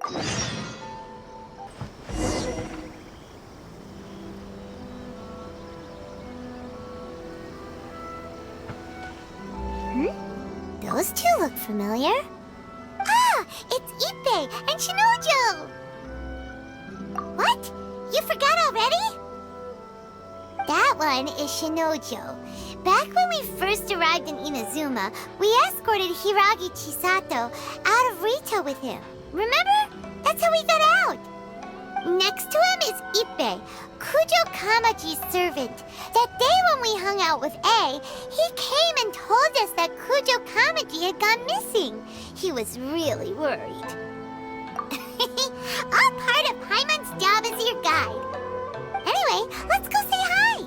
Those two look familiar. Ah! It's Ippei and Shinojo! What? You forgot already? That one is Shinojo. Back when we first arrived in Inazuma, we escorted Hiragi Chisato out of Rito with him. Remember? That's how we got out. Next to him is Ippei, Kujo Kamaji's servant. That day when we hung out with A, he came and told us that Kujo Kamaji had gone missing. He was really worried. All part of Paimon's job as your guide. Anyway, let's go say hi.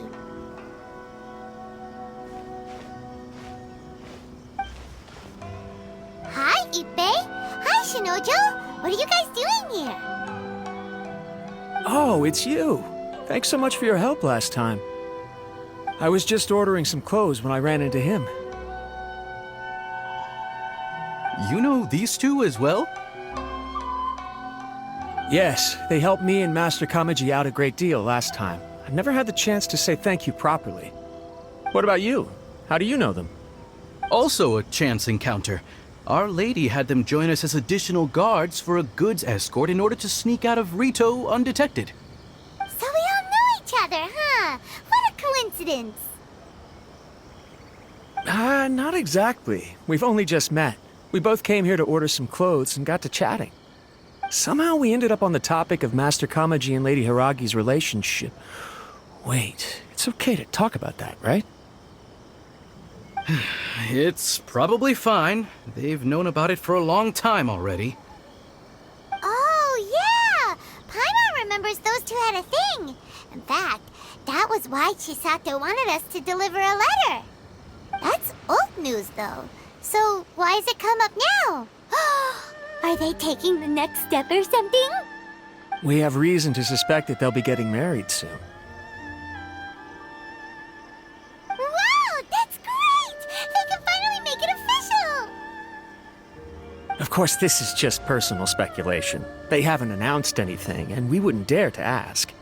Hi, Ippei. Hi, Shinojo. What are you guys doing here? Oh, it's you. Thanks so much for your help last time. I was just ordering some clothes when I ran into him. You know these two as well? Yes, they helped me and Master Kamaji out a great deal last time. I've never had the chance to say thank you properly. What about you? How do you know them? Also a chance encounter. Our lady had them join us as additional guards for a goods escort in order to sneak out of Rito undetected. So we all know each other, huh? What a coincidence. Not exactly. We've only just met. We both came here to order some clothes and got to chatting. Somehow we ended up on the topic of Master Kamaji and Lady Hiragi's relationship. Wait, it's okay to talk about that, right? It's probably fine. They've known about it for a long time already. Oh, yeah! Paimon remembers those two had a thing. In fact, that was why Chisato wanted us to deliver a letter. That's old news, though. So why has it come up now? Are they taking the next step or something? We have reason to suspect that they'll be getting married soon. Wow, that's great! They can finally make it official! Of course, this is just personal speculation. They haven't announced anything, and we wouldn't dare to ask.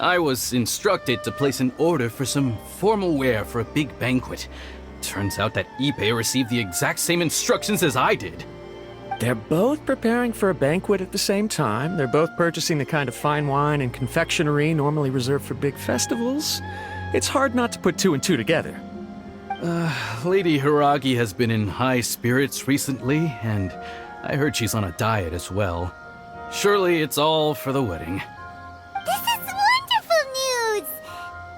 I was instructed to place an order for some formal wear for a big banquet. Turns out that Ippei received the exact same instructions as I did. They're both preparing for a banquet at the same time. They're both purchasing the kind of fine wine and confectionery normally reserved for big festivals. It's hard not to put two and two together. Lady Hiragi has been in high spirits recently, and I heard she's on a diet as well. Surely it's all for the wedding. This is wonderful news!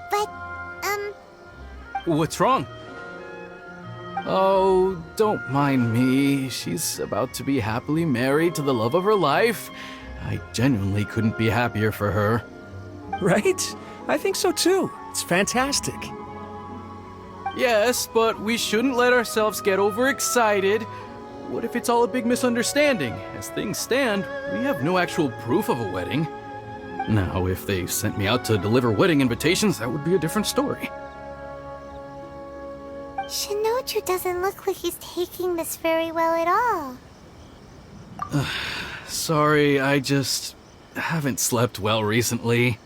But, What's wrong? Oh, don't mind me. She's about to be happily married to the love of her life. I genuinely couldn't be happier for her. Right? I think so too. It's fantastic. Yes, but we shouldn't let ourselves get overexcited. What if it's all a big misunderstanding? As things stand, we have no actual proof of a wedding. Now, if they sent me out to deliver wedding invitations, that would be a different story. Shinoju doesn't look like he's taking this very well at all. Sorry, I just haven't slept well recently.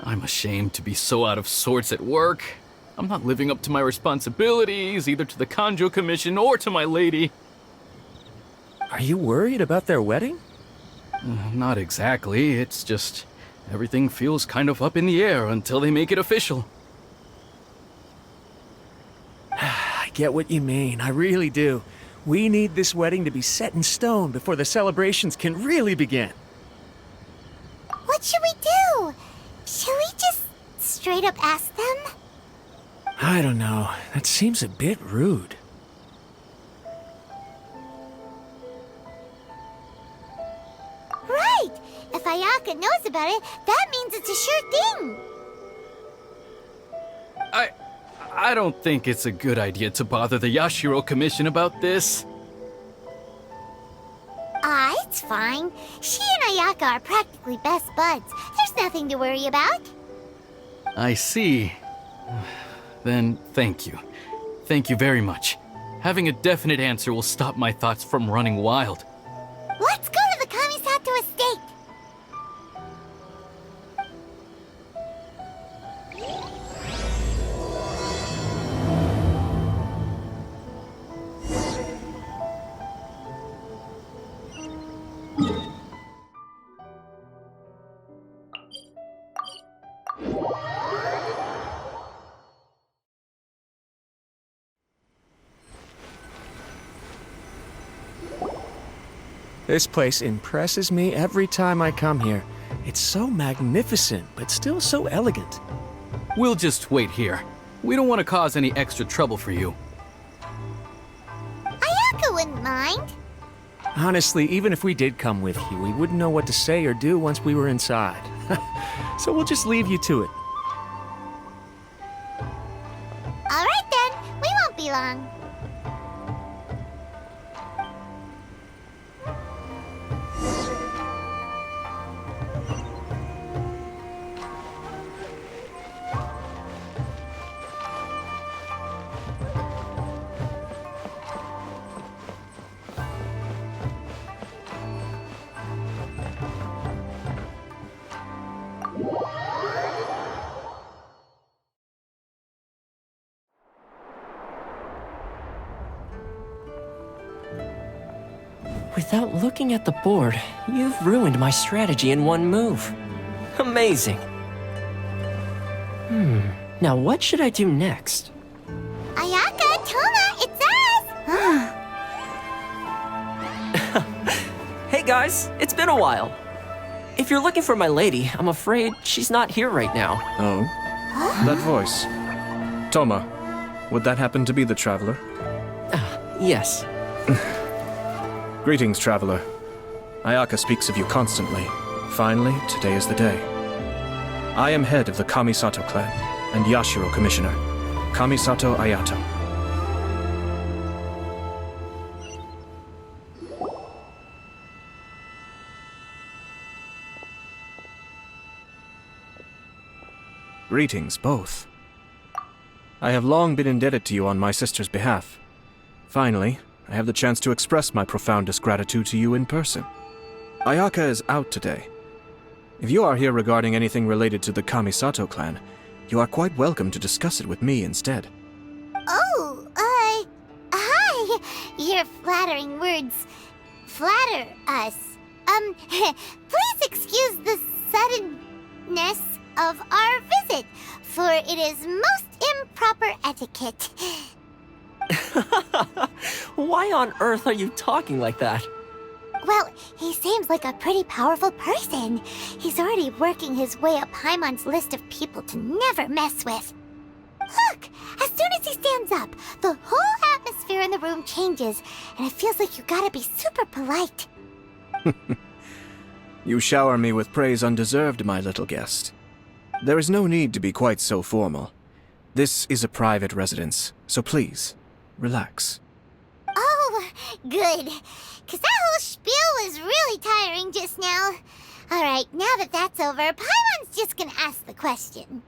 I'm ashamed to be so out of sorts at work. I'm not living up to my responsibilities, either to the Kanjo Commission or to my lady. Are you worried about their wedding? Not exactly, it's just everything feels kind of up in the air until they make it official. I get what you mean, I really do. We need this wedding to be set in stone before the celebrations can really begin. What should we do? Should we just straight up ask them? I don't know. That seems a bit rude. Right! If Ayaka knows about it, that means it's a sure thing! I don't think it's a good idea to bother the Yashiro Commission about this. It's fine. She and Ayaka are practically best buds. There's nothing to worry about. I see. Then thank you. Thank you very much. Having a definite answer will stop my thoughts from running wild. Let's go to the Kamisato estate. This place impresses me every time I come here. It's so magnificent, but still so elegant. We'll just wait here. We don't want to cause any extra trouble for you. Ayaka wouldn't mind. Honestly, even if we did come with you, we wouldn't know what to say or do once we were inside. So we'll just leave you to it. All right then, we won't be long. Without looking at the board, you've ruined my strategy in one move. Amazing. Now what should I do next? Ayaka, Toma, it's us! Hey guys, it's been a while. If you're looking for my lady, I'm afraid she's not here right now. Oh? That voice. Toma, would that happen to be the traveler? Yes. Greetings, traveler. Ayaka speaks of you constantly. Finally, today is the day. I am head of the Kamisato clan and Yashiro commissioner, Kamisato Ayato. Greetings, both. I have long been indebted to you on my sister's behalf. Finally, I have the chance to express my profoundest gratitude to you in person. Ayaka is out today. If you are here regarding anything related to the Kamisato clan, you are quite welcome to discuss it with me instead. Oh, hi. Your flattering words flatter us. Please excuse the suddenness of our visit, for it is most improper etiquette. Why on earth are you talking like that? Well, he seems like a pretty powerful person. He's already working his way up Paimon's list of people to never mess with. Look! As soon as he stands up, the whole atmosphere in the room changes, and it feels like you gotta be super polite. You shower me with praise undeserved, my little guest. There is no need to be quite so formal. This is a private residence, so please, relax. Oh, good. 'Cause that whole spiel was really tiring just now. Alright, now that that's over, Paimon's just gonna ask the question.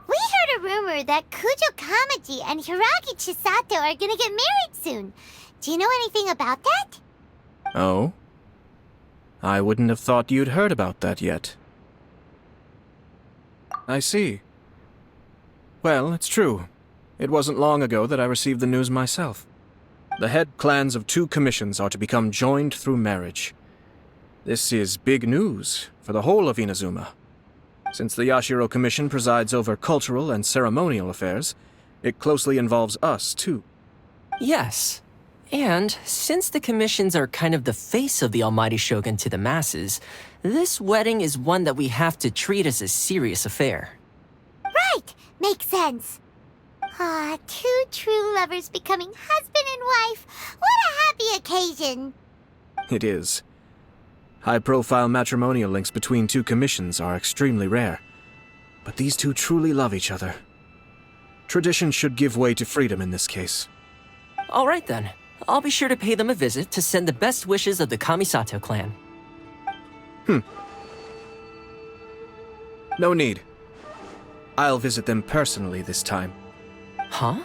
We heard a rumor that Kujo Kamaji and Hiragi Chisato are gonna get married soon. Do you know anything about that? Oh? I wouldn't have thought you'd heard about that yet. I see. Well, it's true. It wasn't long ago that I received the news myself. The head clans of 2 commissions are to become joined through marriage. This is big news for the whole of Inazuma. Since the Yashiro Commission presides over cultural and ceremonial affairs, it closely involves us, too. Yes. And since the commissions are kind of the face of the Almighty Shogun to the masses, this wedding is one that we have to treat as a serious affair. Right! Makes sense. Ah, 2 true lovers becoming husband and wife. What a happy occasion! It is. High-profile matrimonial links between 2 commissions are extremely rare. But these 2 truly love each other. Tradition should give way to freedom in this case. All right then. I'll be sure to pay them a visit to send the best wishes of the Kamisato clan. No need. I'll visit them personally this time. Huh?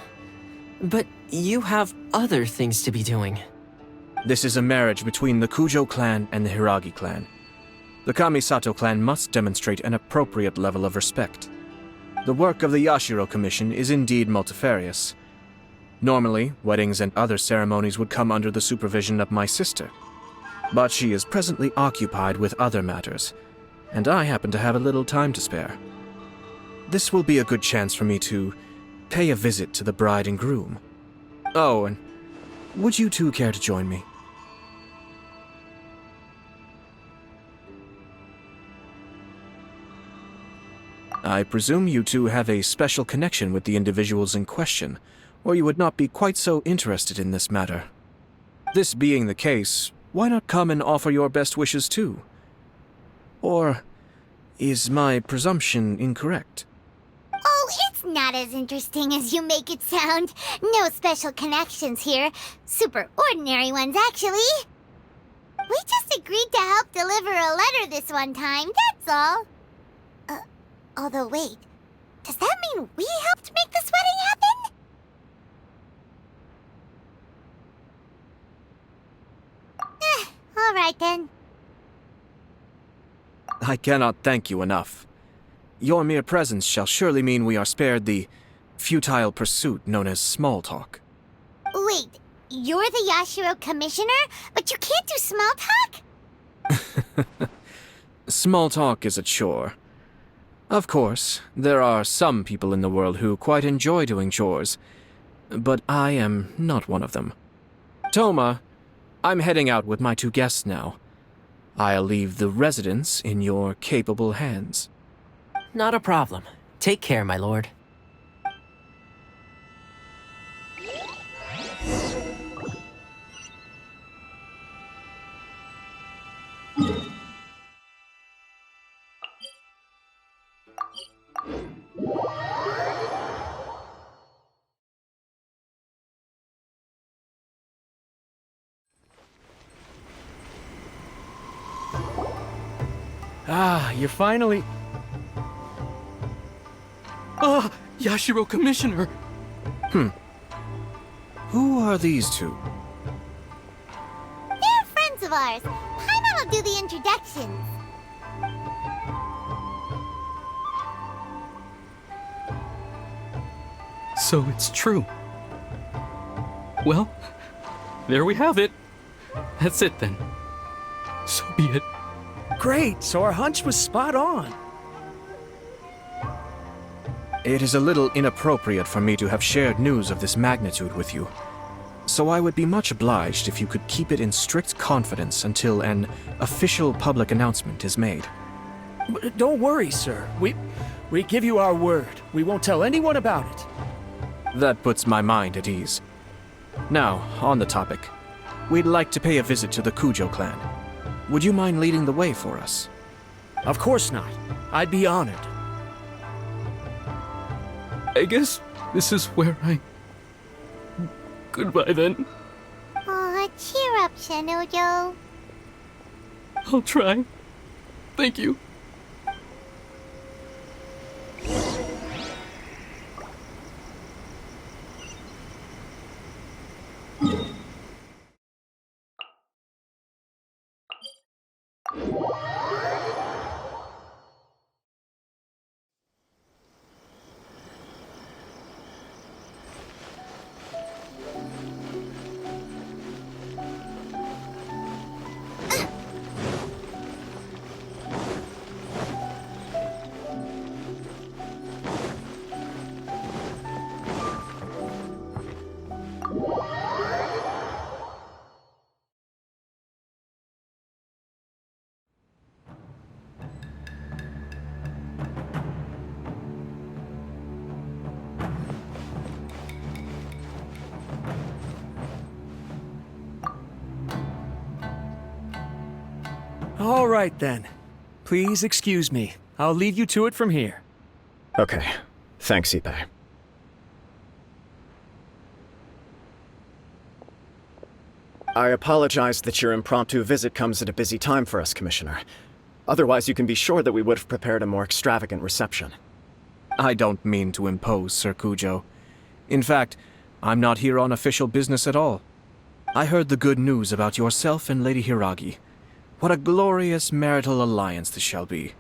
But you have other things to be doing. This is a marriage between the Kujo clan and the Hiragi clan. The Kamisato clan must demonstrate an appropriate level of respect. The work of the Yashiro Commission is indeed multifarious. Normally, weddings and other ceremonies would come under the supervision of my sister. But she is presently occupied with other matters, and I happen to have a little time to spare. This will be a good chance for me to pay a visit to the bride and groom. Oh, and would you two care to join me? I presume you two have a special connection with the individuals in question, or you would not be quite so interested in this matter. This being the case, why not come and offer your best wishes too? Or is my presumption incorrect? Oh, it's not as interesting as you make it sound. No special connections here. Super ordinary ones, actually. We just agreed to help deliver a letter this one time, that's all. Although wait, does that mean we helped make this wedding happen? All right then. I cannot thank you enough. Your mere presence shall surely mean we are spared the futile pursuit known as small talk. Wait, you're the Yashiro Commissioner, but you can't do small talk? Small talk is a chore. Of course, there are some people in the world who quite enjoy doing chores, but I am not one of them. Toma, I'm heading out with my two guests now. I'll leave the residence in your capable hands. Not a problem. Take care, my lord. Ah, you're finally... Ah, Yashiro Commissioner! Who are these two? They're friends of ours. Paimon will do the introductions. So it's true. Well, there we have it. That's it then. So be it. Great, so our hunch was spot on. It is a little inappropriate for me to have shared news of this magnitude with you. So I would be much obliged if you could keep it in strict confidence until an official public announcement is made. Don't worry, sir. We give you our word. We won't tell anyone about it. That puts my mind at ease. Now, on the topic. We'd like to pay a visit to the Kujo clan. Would you mind leading the way for us? Of course not. I'd be honored. I guess this is where I... Goodbye then. Aw, cheer up, Shinojo. I'll try. Thank you. All right, then. Please excuse me. I'll lead you to it from here. Okay. Thanks, Ippei. I apologize that your impromptu visit comes at a busy time for us, Commissioner. Otherwise, you can be sure that we would have prepared a more extravagant reception. I don't mean to impose, Sir Kujo. In fact, I'm not here on official business at all. I heard the good news about yourself and Lady Hiragi. What a glorious marital alliance this shall be.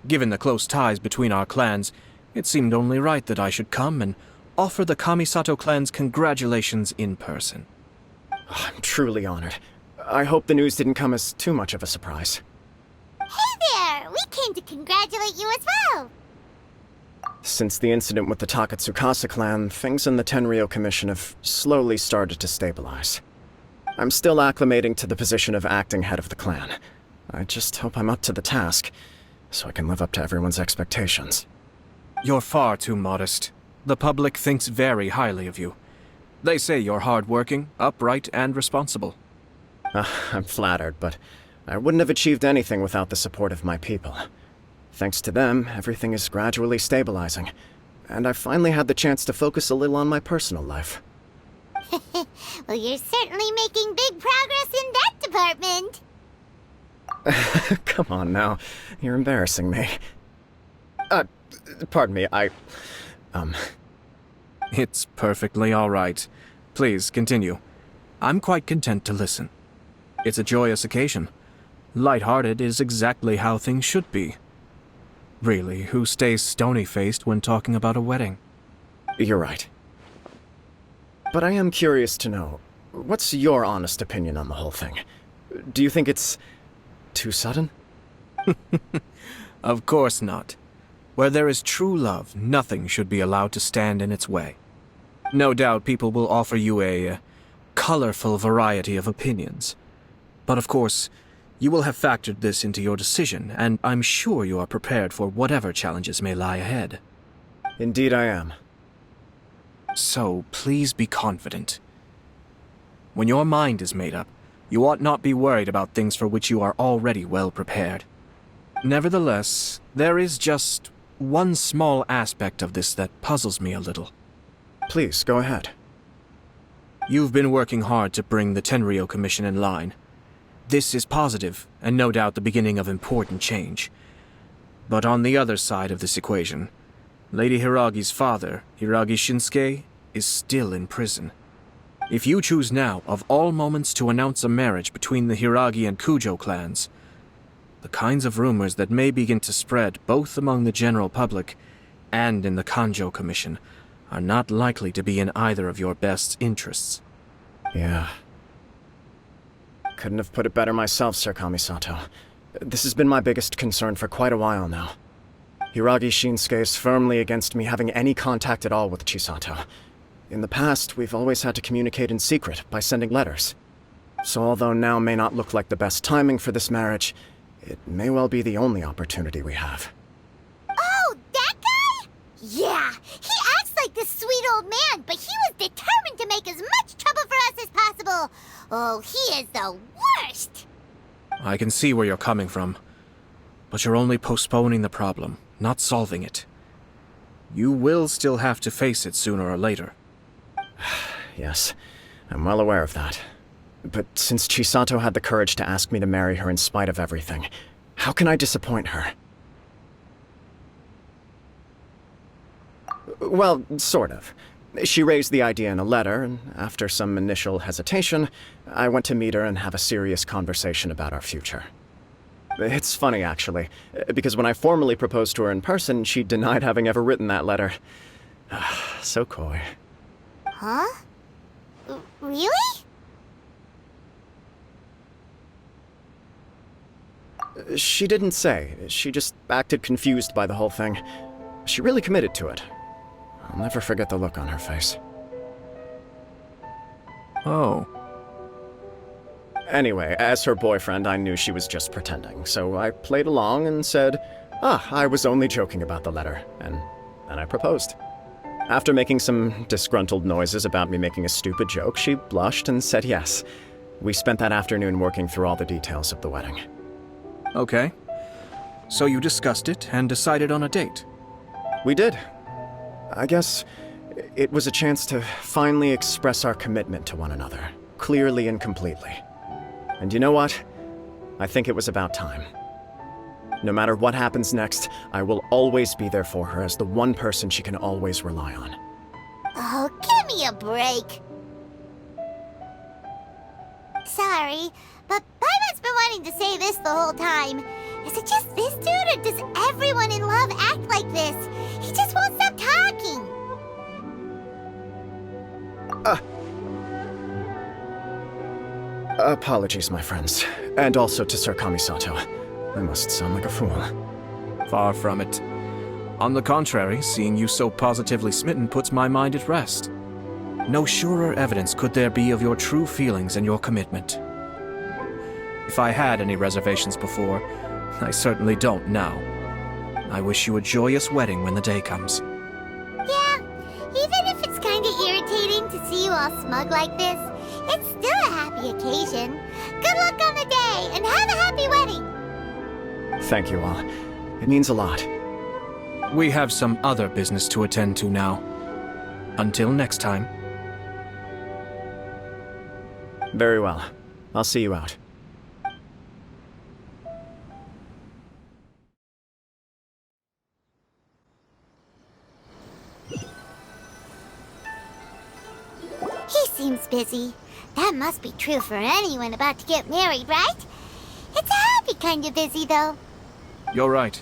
Given the close ties between our clans, it seemed only right that I should come and offer the Kamisato clan's congratulations in person. I'm truly honored. I hope the news didn't come as too much of a surprise. Hey there! We came to congratulate you as well! Since the incident with the Takatsukasa clan, things in the Tenryou Commission have slowly started to stabilize. I'm still acclimating to the position of acting head of the clan. I just hope I'm up to the task, so I can live up to everyone's expectations. You're far too modest. The public thinks very highly of you. They say you're hardworking, upright, and responsible. I'm flattered, but I wouldn't have achieved anything without the support of my people. Thanks to them, everything is gradually stabilizing, and I've finally had the chance to focus a little on my personal life. Well, you're certainly making big progress in that department. Come on now, you're embarrassing me. Pardon me, It's perfectly all right. Please, continue. I'm quite content to listen. It's a joyous occasion. Light-hearted is exactly how things should be. Really, who stays stony-faced when talking about a wedding? You're right. But I am curious to know, what's your honest opinion on the whole thing? Do you think it's too sudden? Of course not. Where there is true love, nothing should be allowed to stand in its way. No doubt people will offer you a colorful variety of opinions. But of course, you will have factored this into your decision, and I'm sure you are prepared for whatever challenges may lie ahead. Indeed I am. So, please be confident. When your mind is made up, you ought not be worried about things for which you are already well prepared. Nevertheless, there is just one small aspect of this that puzzles me a little. Please, go ahead. You've been working hard to bring the Tenryou Commission in line. This is positive, and no doubt the beginning of important change. But on the other side of this equation, Lady Hiragi's father, Hiragi Shinsuke, is still in prison. If you choose now, of all moments, to announce a marriage between the Hiragi and Kujo clans, the kinds of rumors that may begin to spread both among the general public and in the Kanjo Commission are not likely to be in either of your best interests. Yeah. Couldn't have put it better myself, Sir Kamisato. This has been my biggest concern for quite a while now. Hiragi Shinsuke is firmly against me having any contact at all with Chisato. In the past, we've always had to communicate in secret by sending letters. So although now may not look like the best timing for this marriage, it may well be the only opportunity we have. Oh, that guy? Yeah, he acts like this sweet old man, but he was determined to make as much trouble for us as possible. Oh, he is the worst! I can see where you're coming from, but you're only postponing the problem, not solving it. You will still have to face it sooner or later. Yes, I'm well aware of that. But since Chisato had the courage to ask me to marry her in spite of everything, how can I disappoint her? Well, sort of. She raised the idea in a letter, and after some initial hesitation, I went to meet her and have a serious conversation about our future. It's funny, actually, because when I formally proposed to her in person, she denied having ever written that letter. So coy. Huh? Really? She didn't say. She just acted confused by the whole thing. She really committed to it. I'll never forget the look on her face. Oh. Anyway, as her boyfriend, I knew she was just pretending, so I played along and said, I was only joking about the letter, and then I proposed. After making some disgruntled noises about me making a stupid joke, she blushed and said yes. We spent that afternoon working through all the details of the wedding. Okay. So you discussed it and decided on a date? We did. I guess it was a chance to finally express our commitment to one another, clearly and completely. And you know what? I think it was about time. No matter what happens next, I will always be there for her as the one person she can always rely on. Oh, give me a break. Sorry, but Paimon's been wanting to say this the whole time. Is it just this dude, or does everyone in love act like this? He just won't stop talking. Apologies, my friends. And also to Sir Kamisato. I must sound like a fool. Far from it. On the contrary, seeing you so positively smitten puts my mind at rest. No surer evidence could there be of your true feelings and your commitment. If I had any reservations before, I certainly don't now. I wish you a joyous wedding when the day comes. Yeah, even if it's kinda irritating to see you all smug like this, it's still a happy occasion. Good luck on the day, and have a happy wedding! Thank you all. It means a lot. We have some other business to attend to now. Until next time. Very well. I'll see you out. He seems busy. That must be true for anyone about to get married, right? It's a happy kind of busy, though. You're right.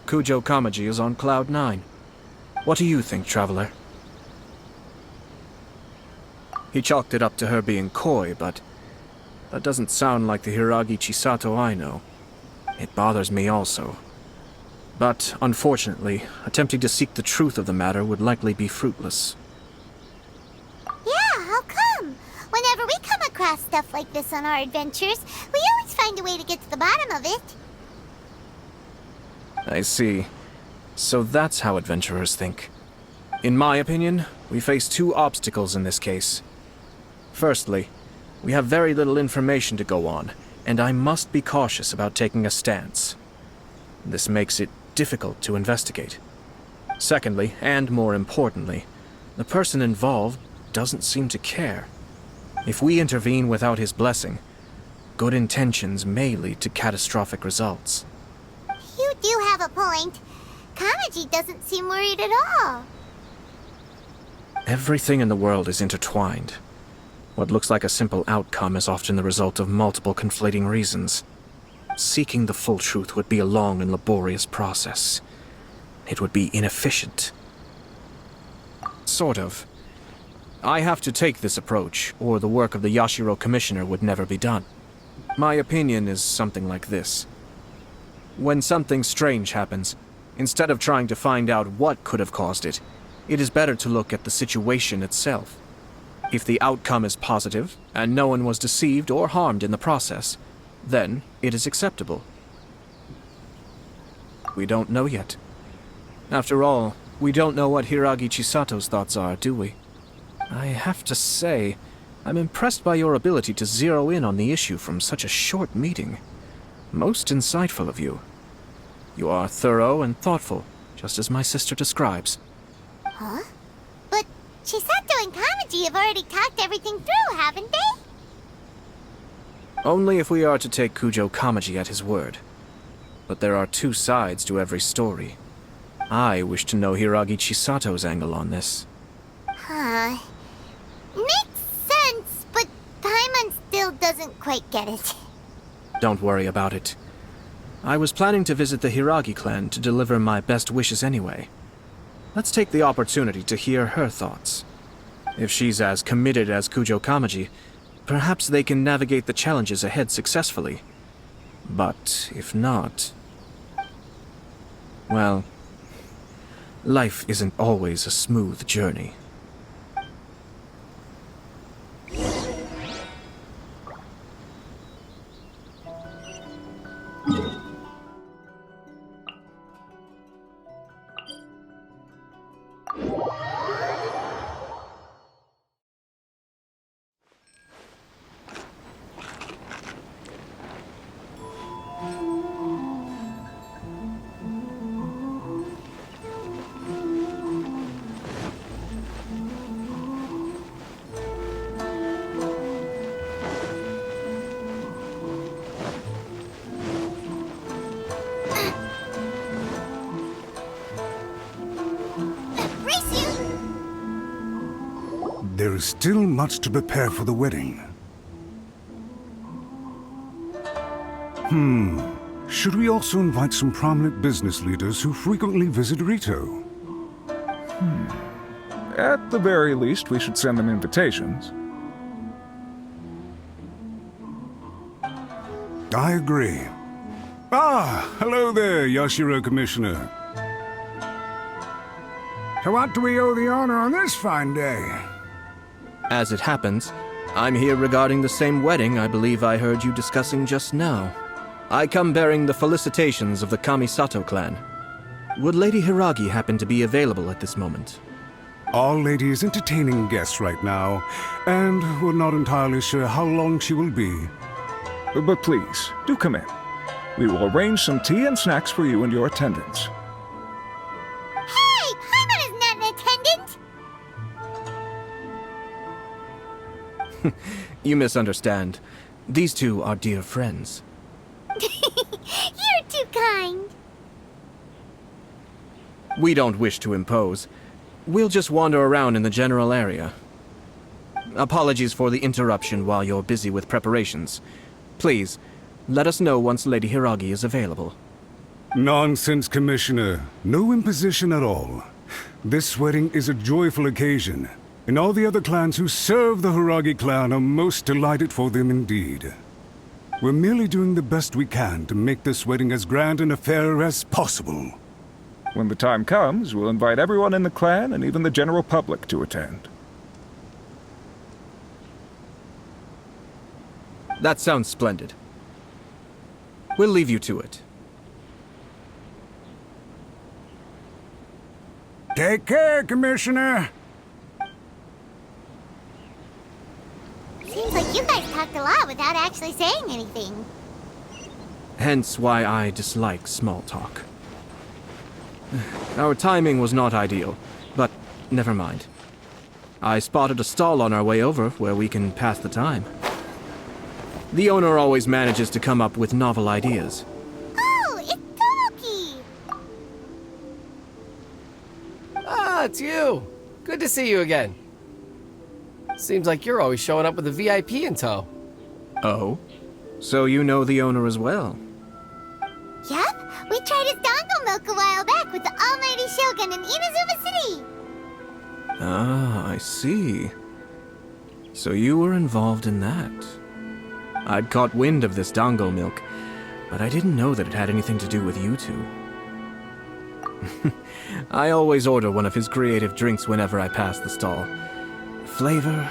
Kujo Kamaji is on Cloud 9. What do you think, Traveler? He chalked it up to her being coy, but that doesn't sound like the Hiragi Chisato I know. It bothers me also. But, unfortunately, attempting to seek the truth of the matter would likely be fruitless. Yeah, how come? Whenever we come across stuff like this on our adventures, we always find a way to get to the bottom of it. I see. So that's how adventurers think. In my opinion, we face two obstacles in this case. Firstly, we have very little information to go on, and I must be cautious about taking a stance. This makes it difficult to investigate. Secondly, and more importantly, the person involved doesn't seem to care. If we intervene without his blessing, good intentions may lead to catastrophic results. You do have a point. Kamaji doesn't seem worried at all. Everything in the world is intertwined. What looks like a simple outcome is often the result of multiple conflating reasons. Seeking the full truth would be a long and laborious process. It would be inefficient. Sort of. I have to take this approach, or the work of the Yashiro Commissioner would never be done. My opinion is something like this. When something strange happens, instead of trying to find out what could have caused it, it is better to look at the situation itself. If the outcome is positive, and no one was deceived or harmed in the process, then it is acceptable. We don't know yet. After all, we don't know what Hiragi Chisato's thoughts are, do we? I have to say, I'm impressed by your ability to zero in on the issue from such a short meeting. Most insightful of you. You are thorough and thoughtful, just as my sister describes. Huh? But Chisato and Kamaji have already talked everything through, haven't they? Only if we are to take Kujo Kamaji at his word. But there are two sides to every story. I wish to know Hiragi Chisato's angle on this. Huh. Makes sense, but Paimon still doesn't quite get it. Don't worry about it. I was planning to visit the Hiragi clan to deliver my best wishes anyway. Let's take the opportunity to hear her thoughts. If she's as committed as Kujo Kamaji, perhaps they can navigate the challenges ahead successfully. But if not... well, life isn't always a smooth journey. there is still much to prepare for the wedding. Should we also invite some prominent business leaders who frequently visit Rito? At the very least, we should send them invitations. I agree. Ah, hello there, Yashiro Commissioner. To what do we owe the honor on this fine day? As it happens, I'm here regarding the same wedding I believe I heard you discussing just now. I come bearing the felicitations of the Kamisato clan. Would Lady Hiragi happen to be available at this moment? Our lady is entertaining guests right now, and we're not entirely sure how long she will be. But please, do come in. We will arrange some tea and snacks for you and your attendants. Hey! Paimon is not an attendant! You misunderstand. These two are dear friends. You're too kind. We don't wish to impose. We'll just wander around in the general area. Apologies for the interruption while you're busy with preparations. Please, let us know once Lady Hiragi is available. Nonsense, Commissioner. No imposition at all. This wedding is a joyful occasion, and all the other clans who serve the Hiragi clan are most delighted for them indeed. We're merely doing the best we can to make this wedding as grand an affair as possible. When the time comes, we'll invite everyone in the clan and even the general public to attend. That sounds splendid. We'll leave you to it. Take care, Commissioner. Seems like you guys talked a lot without actually saying anything. Hence why I dislike small talk. Our timing was not ideal, but never mind. I spotted a stall on our way over where we can pass the time. The owner always manages to come up with novel ideas. Oh, it's Tomoki! Ah, it's you. Good to see you again. Seems like you're always showing up with a VIP in tow. Oh? So you know the owner as well? Yup, we tried his dongo milk a while back with the Almighty Shogun in Inazuma City. Ah, I see. So you were involved in that. I'd caught wind of this dango milk, but I didn't know that it had anything to do with you two. I always order one of his creative drinks whenever I pass the stall. The flavor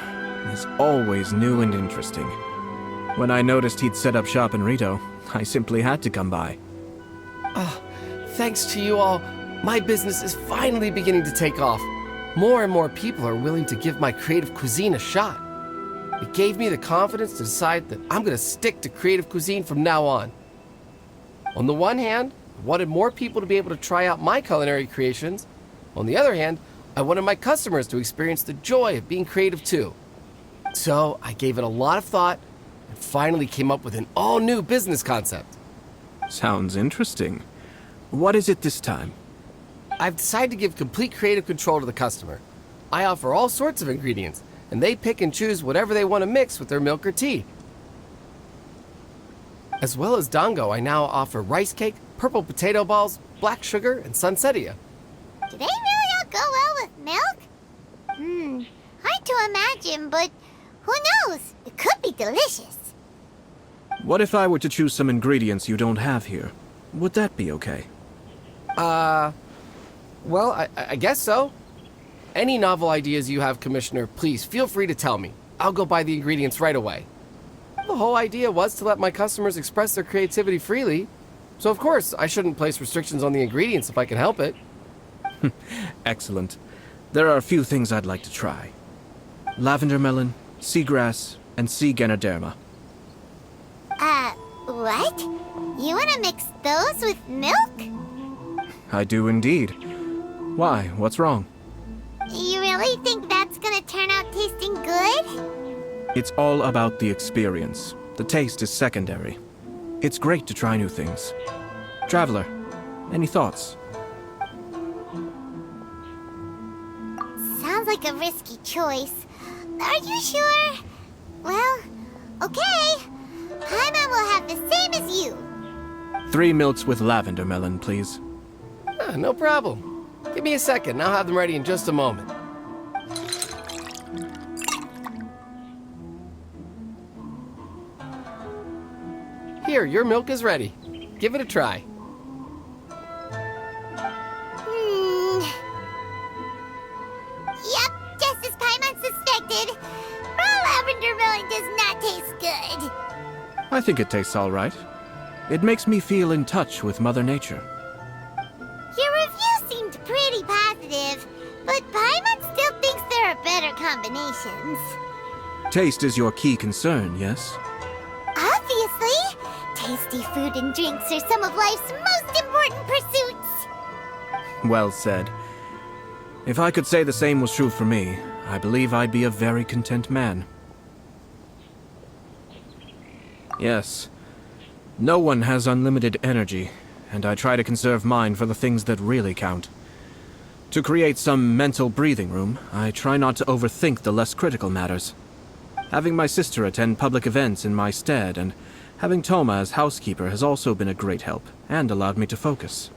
is always new and interesting. When I noticed he'd set up shop in Rito, I simply had to come by. Thanks to you all, my business is finally beginning to take off. More and more people are willing to give my creative cuisine a shot. It gave me the confidence to decide that I'm going to stick to creative cuisine from now on. On the one hand, I wanted more people to be able to try out my culinary creations. On the other hand, I wanted my customers to experience the joy of being creative too. So I gave it a lot of thought and finally came up with an all-new business concept. Sounds interesting. What is it this time? I've decided to give complete creative control to the customer. I offer all sorts of ingredients, and they pick and choose whatever they want to mix with their milk or tea. As well as dango, I now offer rice cake, purple potato balls, black sugar, and sunsettia. Do they really all go well with milk? Hard to imagine, but who knows? It could be delicious. What if I were to choose some ingredients you don't have here? Would that be okay? Well, I guess so. Any novel ideas you have, Commissioner, please feel free to tell me. I'll go buy the ingredients right away. The whole idea was to let my customers express their creativity freely. So of course, I shouldn't place restrictions on the ingredients if I can help it. Excellent. There are a few things I'd like to try. Lavender melon, seagrass, and sea Ganoderma. What? You want to mix those with milk? I do indeed. Why? What's wrong? You really think that's gonna turn out tasting good? It's all about the experience. The taste is secondary. It's great to try new things. Traveler, any thoughts? Sounds like a risky choice. Are you sure? Well, okay. Paimon will have the same as you. 3 milks with lavender melon, please. No problem. Give me a second, I'll have them ready in just a moment. Here, your milk is ready. Give it a try. Yep, just as Paimon suspected. Raw lavender melon does not taste good. I think it tastes all right. It makes me feel in touch with Mother Nature. Your review seemed pretty positive, but Paimon still thinks there are better combinations. Taste is your key concern, yes? Obviously! Tasty food and drinks are some of life's most important pursuits. Well said. If I could say the same was true for me, I believe I'd be a very content man. Yes. No one has unlimited energy, and I try to conserve mine for the things that really count. To create some mental breathing room, I try not to overthink the less critical matters. Having my sister attend public events in my stead, and having Toma as housekeeper has also been a great help, and allowed me to focus.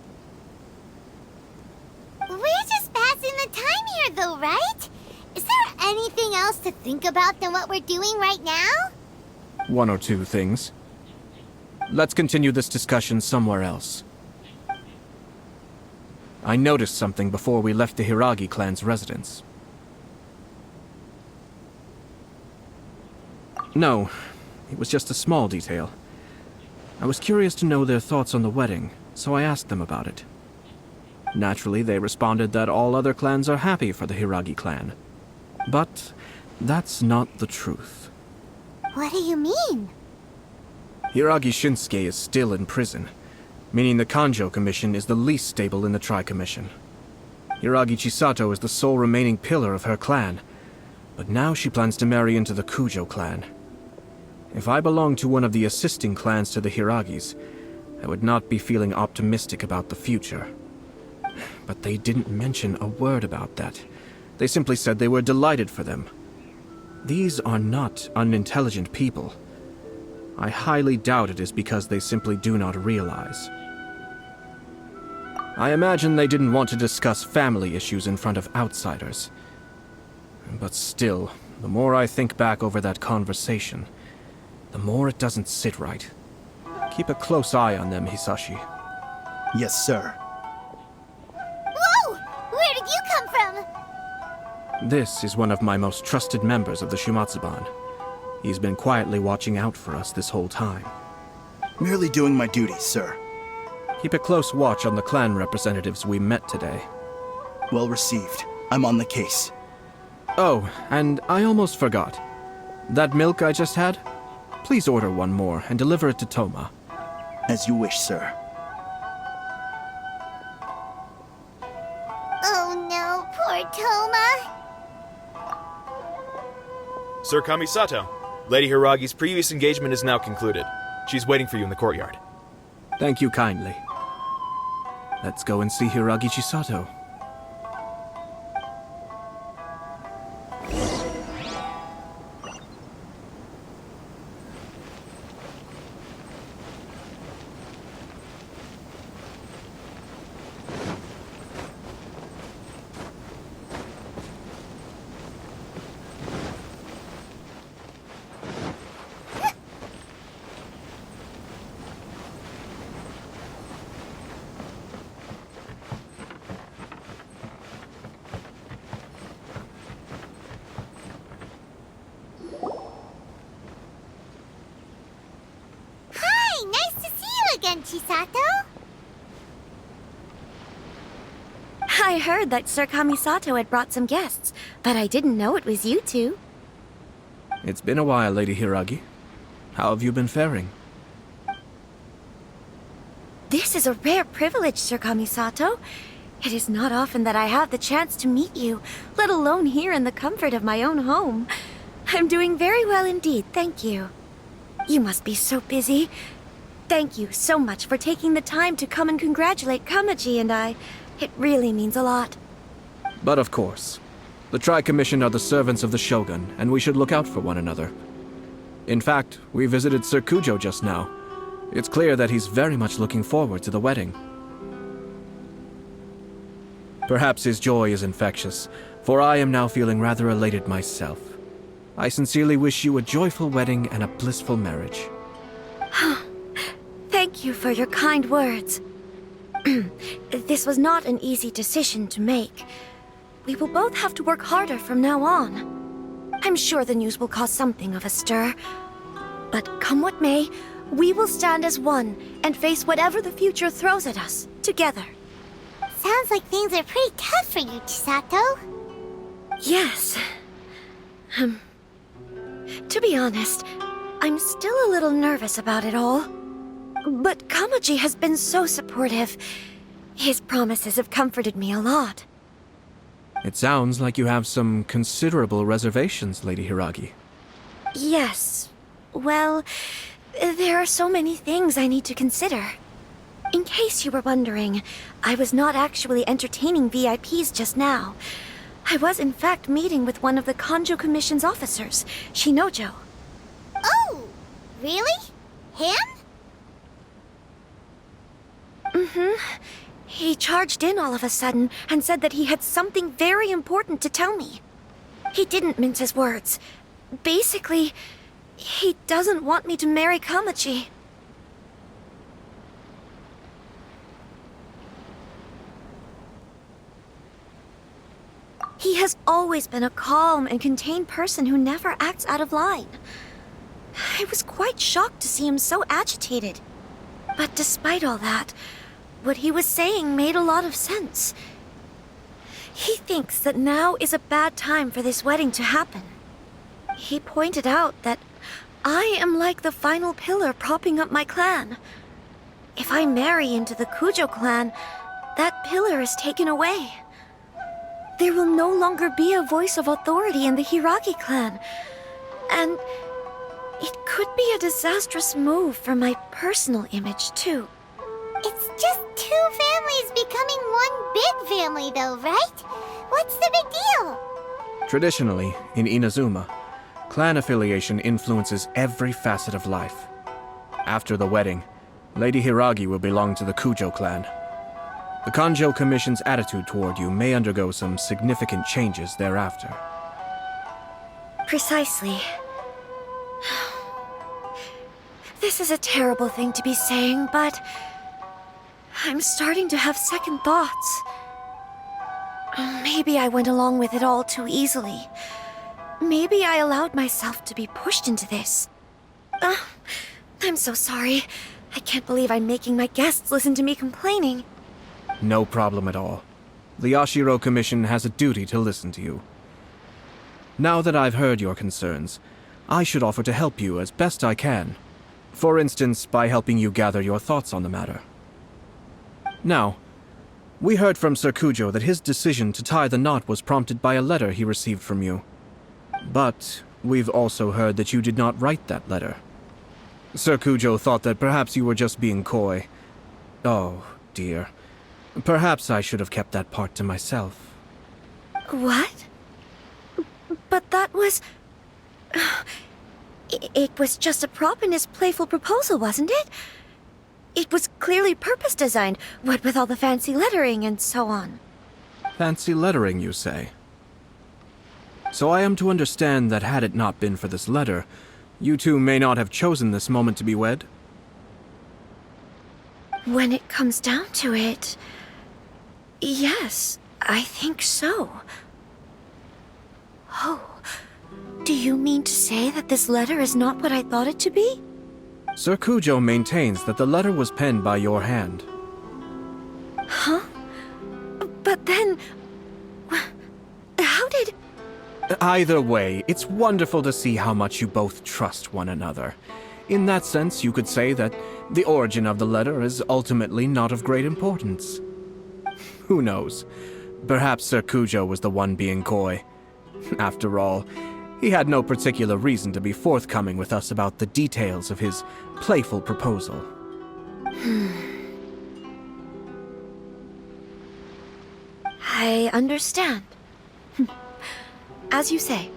We're just passing the time here, though, right? Is there anything else to think about than what we're doing right now? 1 or 2 things. Let's continue this discussion somewhere else. I noticed something before we left the Hiragi clan's residence. No, it was just a small detail. I was curious to know their thoughts on the wedding, so I asked them about it. Naturally, they responded that all other clans are happy for the Hiragi clan. But that's not the truth. What do you mean? Hiragi Shinsuke is still in prison, meaning the Kanjo Commission is the least stable in the Tri-Commission. Hiragi Chisato is the sole remaining pillar of her clan, but now she plans to marry into the Kujo clan. If I belonged to one of the assisting clans to the Hiragis, I would not be feeling optimistic about the future. But they didn't mention a word about that. They simply said they were delighted for them. These are not unintelligent people. I highly doubt it is because they simply do not realize. I imagine they didn't want to discuss family issues in front of outsiders. But still, the more I think back over that conversation, the more it doesn't sit right. Keep a close eye on them, Hisashi. Yes, sir. Whoa! Where did you come from? This is one of my most trusted members of the Shumatsuban. He's been quietly watching out for us this whole time. Merely doing my duty, sir. Keep a close watch on the clan representatives we met today. Well received. I'm on the case. Oh, and I almost forgot. That milk I just had? Please order one more and deliver it to Toma. As you wish, sir. Oh no, poor Toma. Sir Kamisato, Lady Hiragi's previous engagement is now concluded. She's waiting for you in the courtyard. Thank you kindly. Let's go and see Hiragi Chisato. Chisato? I heard that Sir Kamisato had brought some guests, but I didn't know it was you two. It's been a while, Lady Hiragi. How have you been faring? This is a rare privilege, Sir Kamisato. It is not often that I have the chance to meet you, let alone here in the comfort of my own home. I'm doing very well indeed, thank you. You must be so busy. Thank you so much for taking the time to come and congratulate Kamaji and I. It really means a lot. But of course. The Tri-Commission are the servants of the Shogun, and we should look out for one another. In fact, we visited Sir Kujo just now. It's clear that he's very much looking forward to the wedding. Perhaps his joy is infectious, for I am now feeling rather elated myself. I sincerely wish you a joyful wedding and a blissful marriage. Thank you for your kind words. This was not an easy decision to make. We will both have to work harder from now on. I'm sure the news will cause something of a stir. But come what may, we will stand as one and face whatever the future throws at us, together. Sounds like things are pretty tough for you, Chisato. Yes. To be honest, I'm still a little nervous about it all. But Kamaji has been so supportive. His promises have comforted me a lot. It sounds like you have some considerable reservations, Lady Hiragi. Yes. Well, there are so many things I need to consider. In case you were wondering, I was not actually entertaining VIPs just now. I was in fact meeting with one of the Kanjo Commission's officers, Shinojo. Oh, really? Him? He charged in all of a sudden and said that he had something very important to tell me. He didn't mince his words. Basically, he doesn't want me to marry Kamaji. He has always been a calm and contained person who never acts out of line. I was quite shocked to see him so agitated. But despite all that, what he was saying made a lot of sense. He thinks that now is a bad time for this wedding to happen. He pointed out that I am like the final pillar propping up my clan. If I marry into the Kujo clan, that pillar is taken away. There will no longer be a voice of authority in the Hiragi clan. And it could be a disastrous move for my personal image, too. It's just two families becoming one big family, though, right? What's the big deal? Traditionally, in Inazuma, clan affiliation influences every facet of life. After the wedding, Lady Hiragi will belong to the Kujo clan. The Kanjo Commission's attitude toward you may undergo some significant changes thereafter. Precisely. This is a terrible thing to be saying, but I'm starting to have second thoughts. Maybe I went along with it all too easily. Maybe I allowed myself to be pushed into this. I'm so sorry. I can't believe I'm making my guests listen to me complaining. No problem at all. The Ashiro Commission has a duty to listen to you. Now that I've heard your concerns, I should offer to help you as best I can. For instance, by helping you gather your thoughts on the matter. Now, we heard from Sir Kujo that his decision to tie the knot was prompted by a letter he received from you. But we've also heard that you did not write that letter. Sir Kujo thought that perhaps you were just being coy. Oh, dear. Perhaps I should have kept that part to myself. What? But that was... It was just a prop in his playful proposal, wasn't it? It was clearly purpose-designed, what with all the fancy lettering and so on. Fancy lettering, you say? So I am to understand that had it not been for this letter, you two may not have chosen this moment to be wed? When it comes down to it... yes, I think so. Oh, do you mean to say that this letter is not what I thought it to be? Sir Kujo maintains that the letter was penned by your hand. Huh? But then... how did... Either way, it's wonderful to see how much you both trust one another. In that sense, you could say that the origin of the letter is ultimately not of great importance. Who knows? Perhaps Sir Kujo was the one being coy. After all, he had no particular reason to be forthcoming with us about the details of his playful proposal. I understand. As you say,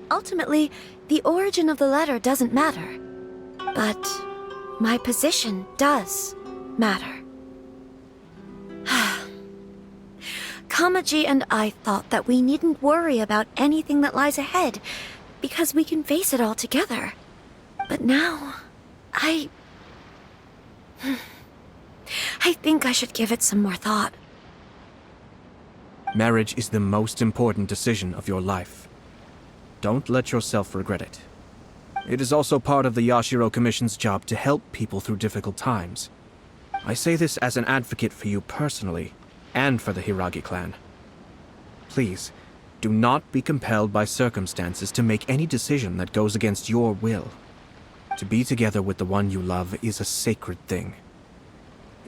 ultimately, the origin of the letter doesn't matter. But my position does matter. Kamaji and I thought that we needn't worry about anything that lies ahead, because we can face it all together. But now, I think I should give it some more thought. Marriage is the most important decision of your life. Don't let yourself regret it. It is also part of the Yashiro Commission's job to help people through difficult times. I say this as an advocate for you personally, and for the Hiragi clan. Please, do not be compelled by circumstances to make any decision that goes against your will. To be together with the one you love is a sacred thing.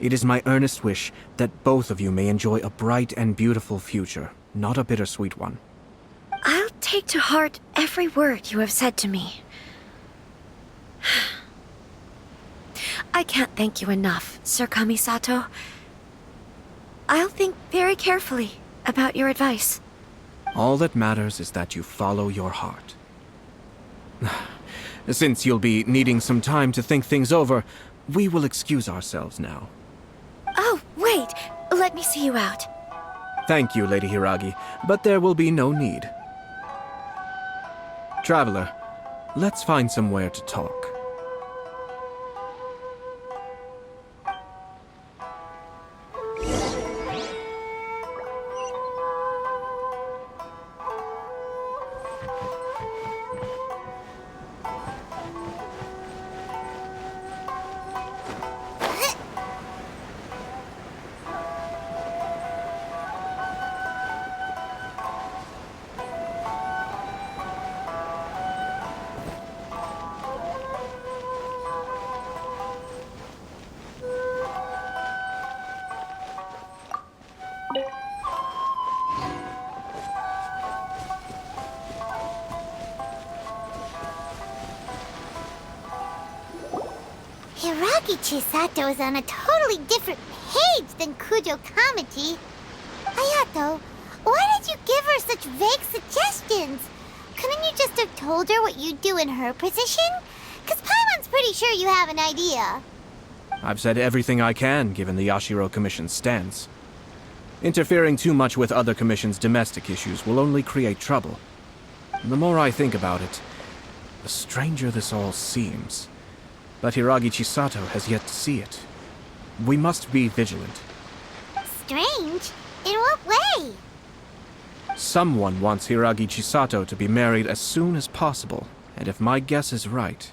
It is my earnest wish that both of you may enjoy a bright and beautiful future, not a bittersweet one. I'll take to heart every word you have said to me. I can't thank you enough, Sir Kamisato. I'll think very carefully about your advice. All that matters is that you follow your heart. Since you'll be needing some time to think things over, we will excuse ourselves now. Oh, wait! Let me see you out. Thank you, Lady Hiragi, but there will be no need. Traveler, let's find somewhere to talk. Hiragi Chisato is on a totally different page than Kujo Kamaji. Ayato, why did you give her such vague suggestions? Couldn't you just have told her what you'd do in her position? Because Paimon's pretty sure you have an idea. I've said everything I can, given the Yashiro Commission's stance. Interfering too much with other commissions' domestic issues will only create trouble. The more I think about it, the stranger this all seems. But Hiragi Chisato has yet to see it. We must be vigilant. Strange? In what way? Someone wants Hiragi Chisato to be married as soon as possible, and if my guess is right,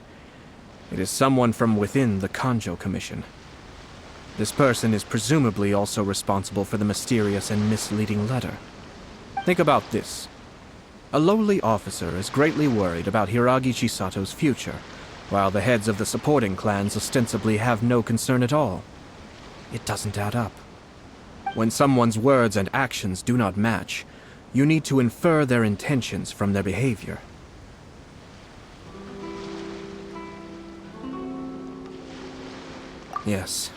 it is someone from within the Kanjo Commission. This person is presumably also responsible for the mysterious and misleading letter. Think about this. A lowly officer is greatly worried about Hiragi Chisato's future, while the heads of the supporting clans ostensibly have no concern at all. It doesn't add up. When someone's words and actions do not match, you need to infer their intentions from their behavior. Yes,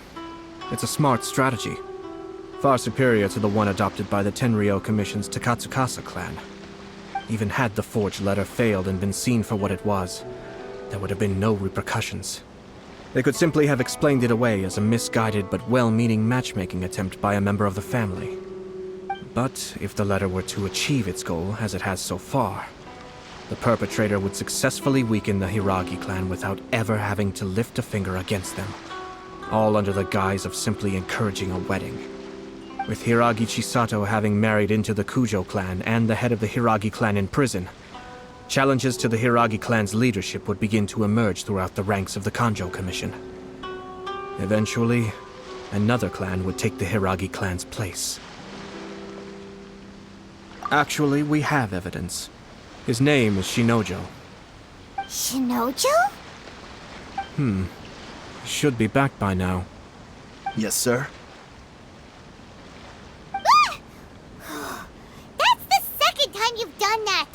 it's a smart strategy. Far superior to the one adopted by the Tenryou Commission's Takatsukasa clan. Even had the forged letter failed and been seen for what it was, there would have been no repercussions. They could simply have explained it away as a misguided but well-meaning matchmaking attempt by a member of the family. But if the letter were to achieve its goal, as it has so far, the perpetrator would successfully weaken the Hiragi clan without ever having to lift a finger against them, all under the guise of simply encouraging a wedding. With Hiragi Chisato having married into the Kujo clan and the head of the Hiragi clan in prison, challenges to the Hiragi clan's leadership would begin to emerge throughout the ranks of the Kanjo Commission. Eventually, another clan would take the Hiragi clan's place. Actually, we have evidence. His name is Shinojo. Shinojo? Should be back by now. Yes, sir. That's the second time you've done that!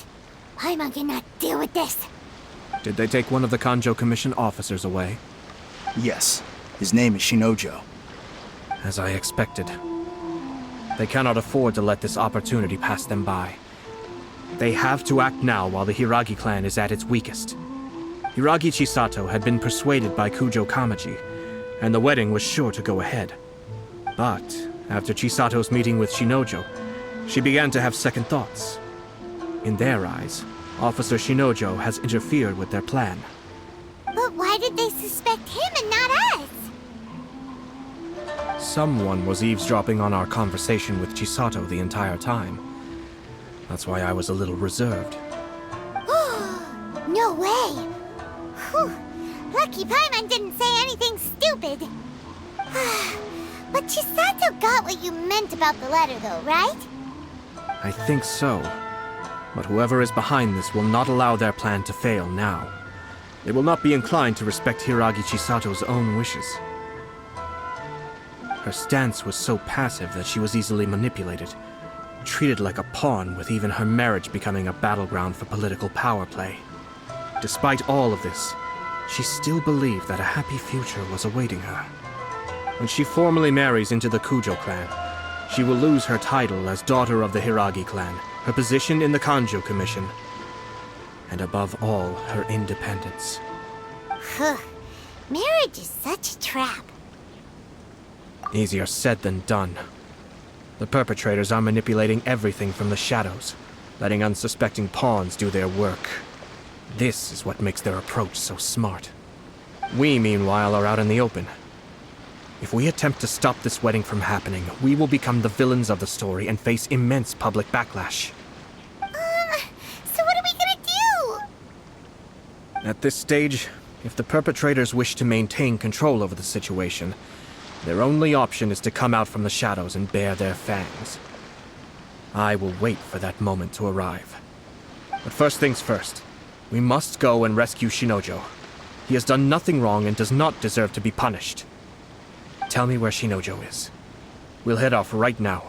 Paimon cannot deal with this. Did they take one of the Kanjo Commission officers away? Yes. His name is Shinojo. As I expected. They cannot afford to let this opportunity pass them by. They have to act now while the Hiragi clan is at its weakest. Hiragi Chisato had been persuaded by Kujo Kamaji, and the wedding was sure to go ahead. But after Chisato's meeting with Shinojo, she began to have second thoughts. In their eyes, Officer Shinojo has interfered with their plan. But why did they suspect him and not us? Someone was eavesdropping on our conversation with Chisato the entire time. That's why I was a little reserved. No way! Whew. Lucky Paimon didn't say anything stupid. But Chisato got what you meant about the letter though, right? I think so. But whoever is behind this will not allow their plan to fail now. They will not be inclined to respect Hiragi Chisato's own wishes. Her stance was so passive that she was easily manipulated, treated like a pawn, with even her marriage becoming a battleground for political power play. Despite all of this, she still believed that a happy future was awaiting her. When she formally marries into the Kujo clan, she will lose her title as daughter of the Hiragi clan, her position in the Kanjo Commission, and above all, her independence. Marriage is such a trap. Easier said than done. The perpetrators are manipulating everything from the shadows, letting unsuspecting pawns do their work. This is what makes their approach so smart. We, meanwhile, are out in the open. If we attempt to stop this wedding from happening, we will become the villains of the story and face immense public backlash. So what are we gonna do? At this stage, if the perpetrators wish to maintain control over the situation, their only option is to come out from the shadows and bare their fangs. I will wait for that moment to arrive. But first things first, we must go and rescue Shinojo. He has done nothing wrong and does not deserve to be punished. Tell me where Shinojo is. We'll head off right now.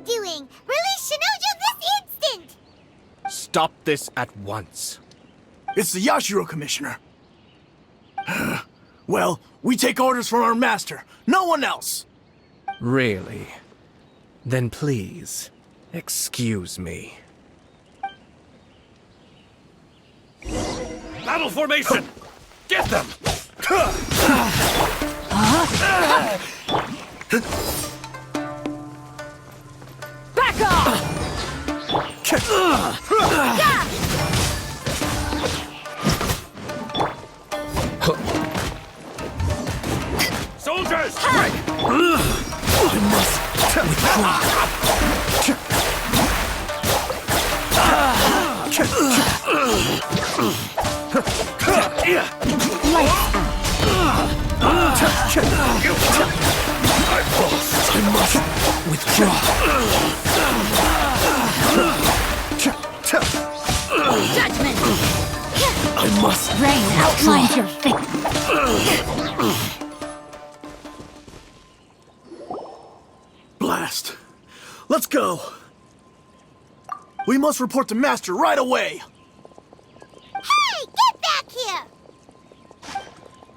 Doing? Release Shinojo this instant! Stop this at once. It's the Yashiro Commissioner. Well, we take orders from our master, no one else. Really? Then please, excuse me. Battle formation! Get them! Back off! Soldiers! I must withdraw. Judgment! I must rain outlines your fate. Blast. Let's go. We must report to Master right away. Hey, get back here!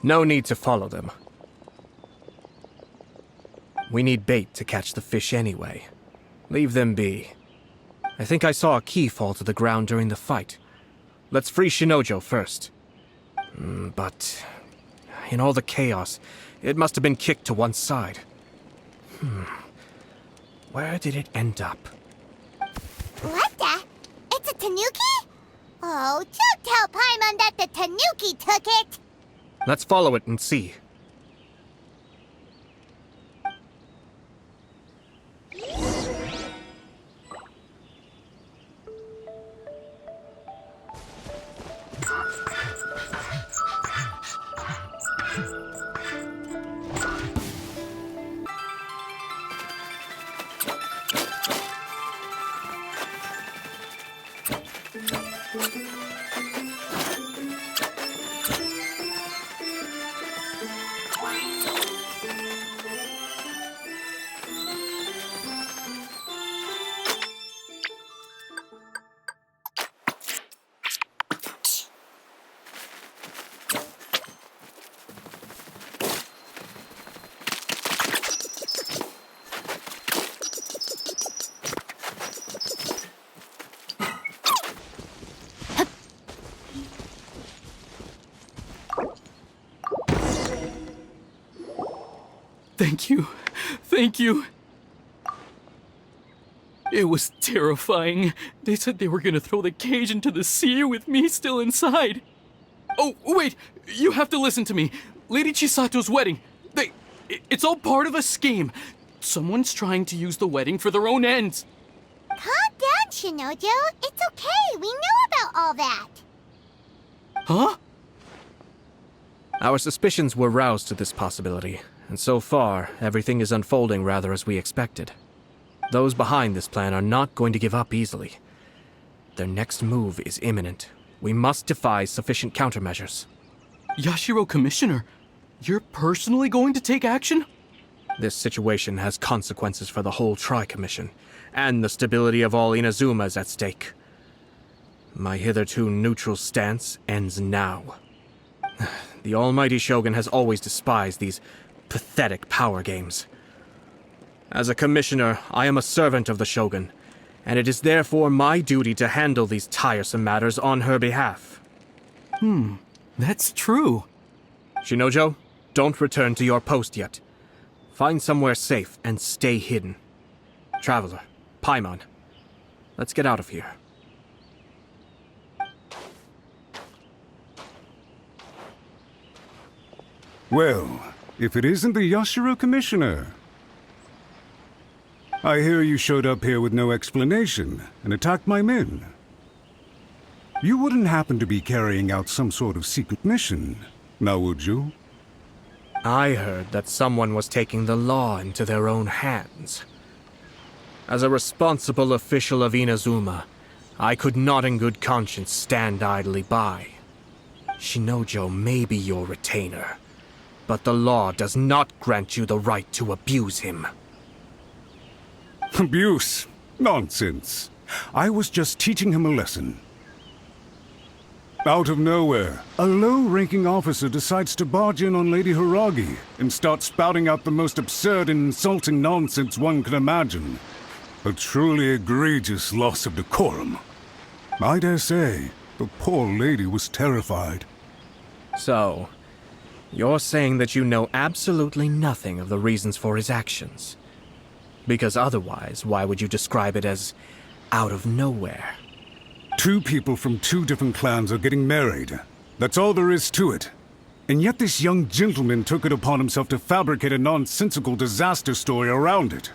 No need to follow them. We need bait to catch the fish anyway. Leave them be. I think I saw a key fall to the ground during the fight. Let's free Shinojo first. But in all the chaos, it must have been kicked to one side. Where did it end up? What the? It's a tanuki? Oh, don't tell Paimon that the Tanuki took it! Let's follow it and see. Thank you. Thank you. It was terrifying. They said they were gonna throw the cage into the sea with me still inside. Oh, wait! You have to listen to me. Lady Chisato's wedding. It's all part of a scheme. Someone's trying to use the wedding for their own ends. Calm down, Shinojo. It's okay. We know about all that. Huh? Our suspicions were roused to this possibility, and so far, everything is unfolding rather as we expected. Those behind this plan are not going to give up easily. Their next move is imminent. We must devise sufficient countermeasures. Yashiro Commissioner, you're personally going to take action? This situation has consequences for the whole Tri-Commission, and the stability of all Inazuma is at stake. My hitherto neutral stance ends now. The almighty Shogun has always despised these pathetic power games. As a commissioner, I am a servant of the Shogun, and it is therefore my duty to handle these tiresome matters on her behalf. That's true. Shinojo, don't return to your post yet. Find somewhere safe and stay hidden. Traveler, Paimon, let's get out of here. Well, if it isn't the Yashiro Commissioner. I hear you showed up here with no explanation and attacked my men. You wouldn't happen to be carrying out some sort of secret mission, now would you? I heard that someone was taking the law into their own hands. As a responsible official of Inazuma, I could not in good conscience stand idly by. Shinojo may be your retainer, but the law does not grant you the right to abuse him. Abuse? Nonsense. I was just teaching him a lesson. Out of nowhere, a low-ranking officer decides to barge in on Lady Hiragi and start spouting out the most absurd and insulting nonsense one can imagine. A truly egregious loss of decorum. I dare say, the poor lady was terrified. So, you're saying that you know absolutely nothing of the reasons for his actions? Because otherwise, why would you describe it as out of nowhere? Two people from two different clans are getting married. That's all there is to it. And yet this young gentleman took it upon himself to fabricate a nonsensical disaster story around it.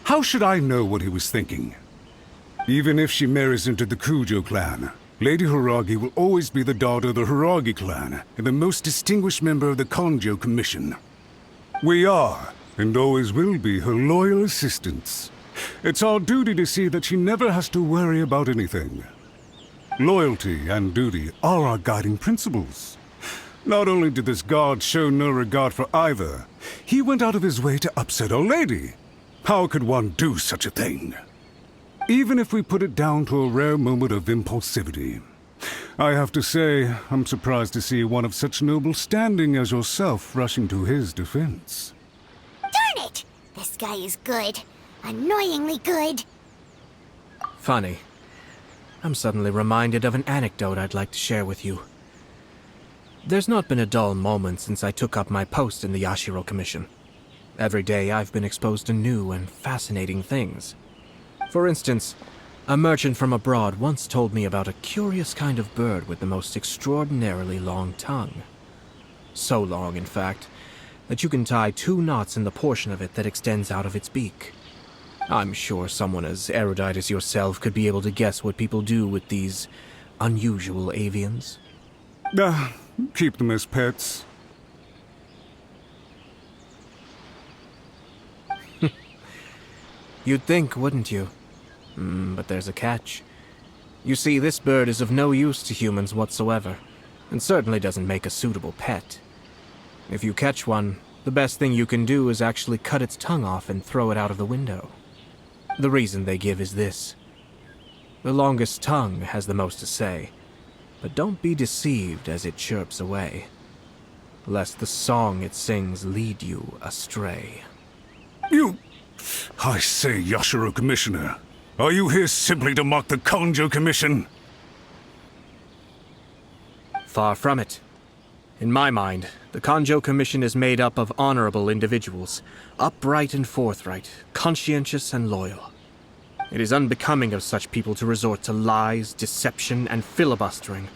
How should I know what he was thinking? Even if she marries into the Kujo clan, Lady Hiragi will always be the daughter of the Hiragi clan and the most distinguished member of the Konjo Commission. We are, and always will be, her loyal assistants. It's our duty to see that she never has to worry about anything. Loyalty and duty are our guiding principles. Not only did this guard show no regard for either, he went out of his way to upset our lady. How could one do such a thing? Even if we put it down to a rare moment of impulsivity. I have to say, I'm surprised to see one of such noble standing as yourself rushing to his defense. Darn it! This guy is good. Annoyingly good. Funny. I'm suddenly reminded of an anecdote I'd like to share with you. There's not been a dull moment since I took up my post in the Yashiro Commission. Every day I've been exposed to new and fascinating things. For instance, A merchant from abroad once told me about a curious kind of bird with the most extraordinarily long tongue. So long, in fact, that you can tie 2 knots in the portion of it that extends out of its beak. I'm sure someone as erudite as yourself could be able to guess what people do with these unusual avians. Keep them as pets. You'd think, wouldn't you? But there's a catch. You see, this bird is of no use to humans whatsoever, and certainly doesn't make a suitable pet. If you catch one, the best thing you can do is actually cut its tongue off and throw it out of the window. The reason they give is this. The longest tongue has the most to say, but don't be deceived as it chirps away, lest the song it sings lead you astray. I say, Yashiro Commissioner, are you here simply to mock the Kanjo Commission? Far from it. In my mind, the Kanjo Commission is made up of honorable individuals, upright and forthright, conscientious and loyal. It is unbecoming of such people to resort to lies, deception, and filibustering,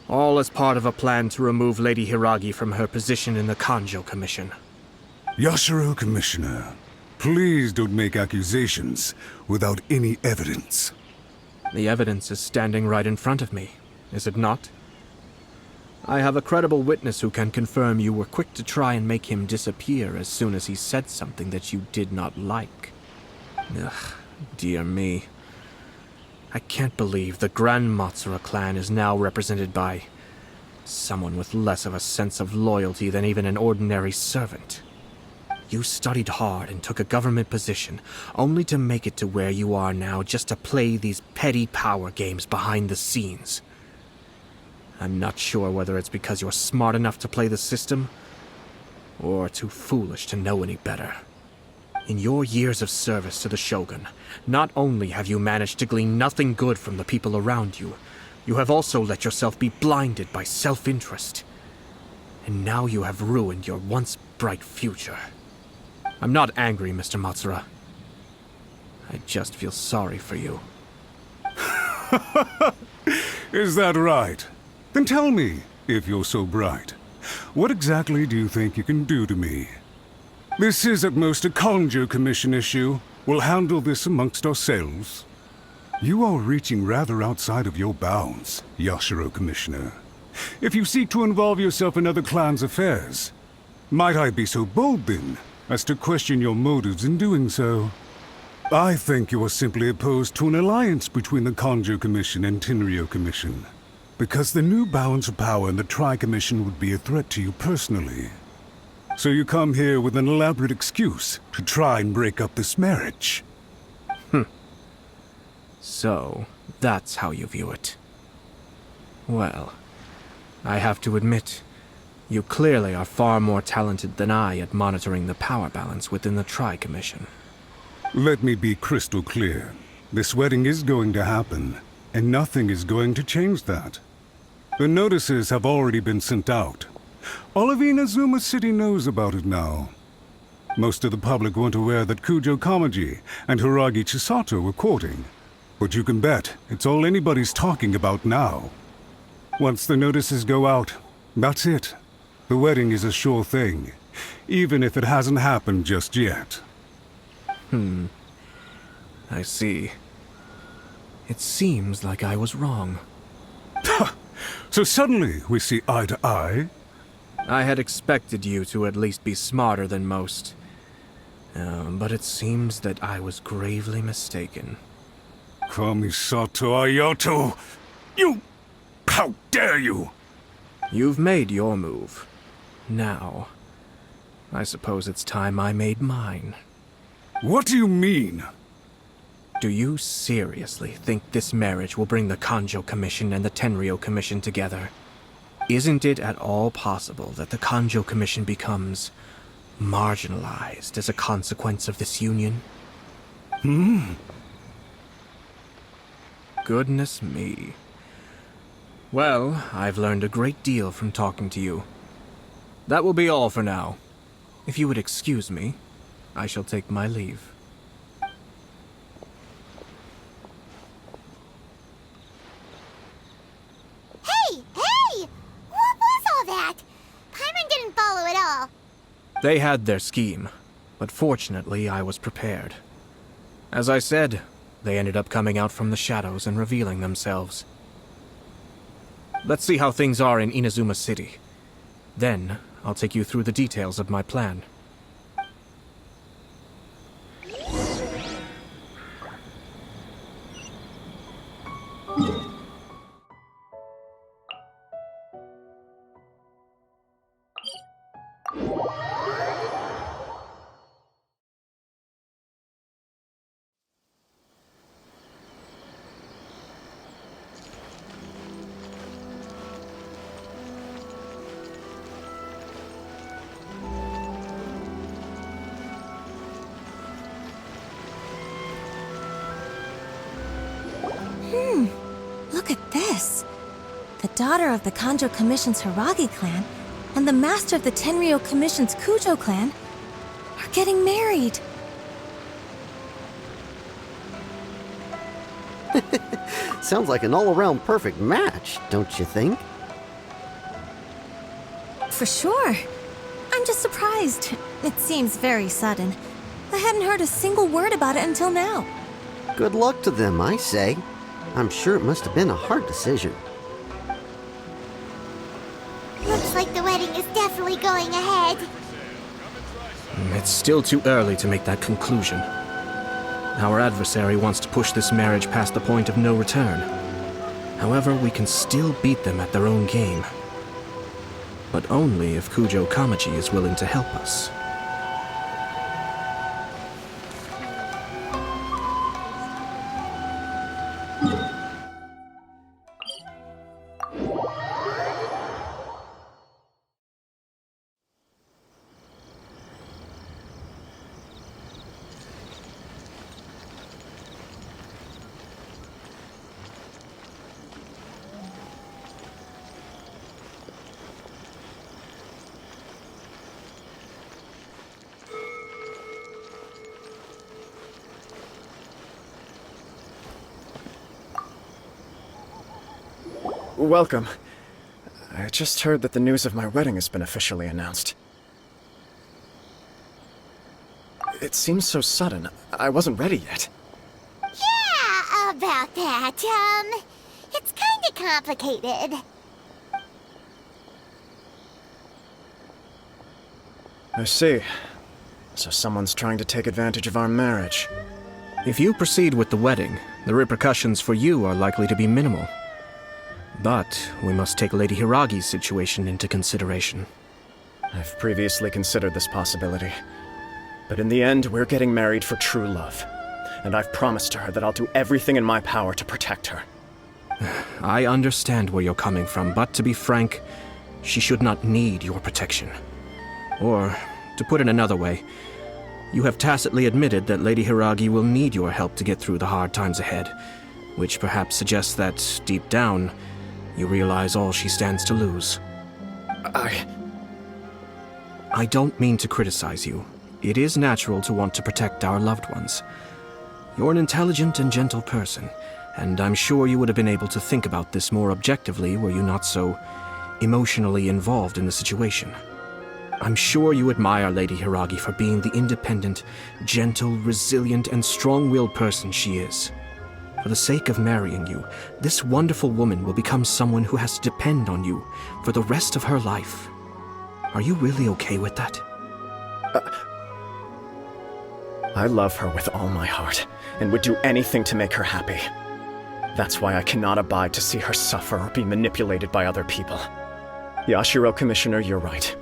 all as part of a plan to remove Lady Hiragi from her position in the Kanjo Commission. Yashiro Commissioner, please don't make accusations without any evidence. The evidence is standing right in front of me, is it not? I have a credible witness who can confirm you were quick to try and make him disappear as soon as he said something that you did not like. Ugh, dear me. I can't believe the Grand Matsura clan is now represented by someone with less of a sense of loyalty than even an ordinary servant. You studied hard and took a government position, only to make it to where you are now just to play these petty power games behind the scenes. I'm not sure whether it's because you're smart enough to play the system, or too foolish to know any better. In your years of service to the Shogun, not only have you managed to glean nothing good from the people around you, you have also let yourself be blinded by self-interest. And now you have ruined your once bright future. I'm not angry, Mr. Matsura. I just feel sorry for you. Is that right? Then tell me, if you're so bright, what exactly do you think you can do to me? This is at most a Kanjo Commission issue. We'll handle this amongst ourselves. You are reaching rather outside of your bounds, Yashiro Commissioner. If you seek to involve yourself in other clans' affairs, might I be so bold then, as to question your motives in doing so? I think you are simply opposed to an alliance between the Kanjo Commission and Tenryo Commission, because the new balance of power in the Tri-Commission would be a threat to you personally. So you come here with an elaborate excuse to try and break up this marriage. So, that's how you view it. Well, I have to admit, you clearly are far more talented than I at monitoring the power balance within the Tri-Commission. Let me be crystal clear. This wedding is going to happen, and nothing is going to change that. The notices have already been sent out. All of Inazuma City knows about it now. Most of the public weren't aware that Kujo Kamaji and Hiragi Chisato were courting, but you can bet it's all anybody's talking about now. Once the notices go out, that's it. The wedding is a sure thing, even if it hasn't happened just yet. I see. It seems like I was wrong. So suddenly we see eye to eye? I had expected you to at least be smarter than most. But it seems that I was gravely mistaken. Kamisato Ayato! You! How dare you! You've made your move. Now, I suppose it's time I made mine. What do you mean? Do you seriously think this marriage will bring the Kanjo Commission and the Tenryo Commission together? Isn't it at all possible that the Kanjo Commission becomes marginalized as a consequence of this union? Goodness me. Well, I've learned a great deal from talking to you. That will be all for now. If you would excuse me, I shall take my leave. They had their scheme, but fortunately I was prepared. As I said, they ended up coming out from the shadows and revealing themselves. Let's see how things are in Inazuma City. Then, I'll take you through the details of my plan. Look at this. The daughter of the Kanjo Commission's Hiragi clan and the master of the Tenryou Commission's Kujo clan are getting married. Sounds like an all-around perfect match, don't you think? For sure. I'm just surprised. It seems very sudden. I hadn't heard a single word about it until now. Good luck to them, I say. I'm sure it must have been a hard decision. Looks like the wedding is definitely going ahead. It's still too early to make that conclusion. Our adversary wants to push this marriage past the point of no return. However, we can still beat them at their own game. But only if Kujo Kamaji is willing to help us. Welcome. I just heard that the news of my wedding has been officially announced. It seems so sudden. I wasn't ready yet. Yeah, about that. It's kinda complicated. I see. So someone's trying to take advantage of our marriage. If you proceed with the wedding, the repercussions for you are likely to be minimal. But we must take Lady Hiragi's situation into consideration. I've previously considered this possibility. But in the end, we're getting married for true love. And I've promised her that I'll do everything in my power to protect her. I understand where you're coming from, but to be frank, she should not need your protection. Or, to put it another way, you have tacitly admitted that Lady Hiragi will need your help to get through the hard times ahead, which perhaps suggests that, deep down, you realize all she stands to lose. I don't mean to criticize you. It is natural to want to protect our loved ones. You're an intelligent and gentle person, and I'm sure you would have been able to think about this more objectively were you not so emotionally involved in the situation. I'm sure you admire Lady Hiragi for being the independent, gentle, resilient, and strong-willed person she is. For the sake of marrying you, this wonderful woman will become someone who has to depend on you for the rest of her life. Are you really okay with that? I love her with all my heart, and would do anything to make her happy. That's why I cannot abide to see her suffer or be manipulated by other people. Yashiro, Commissioner, you're right.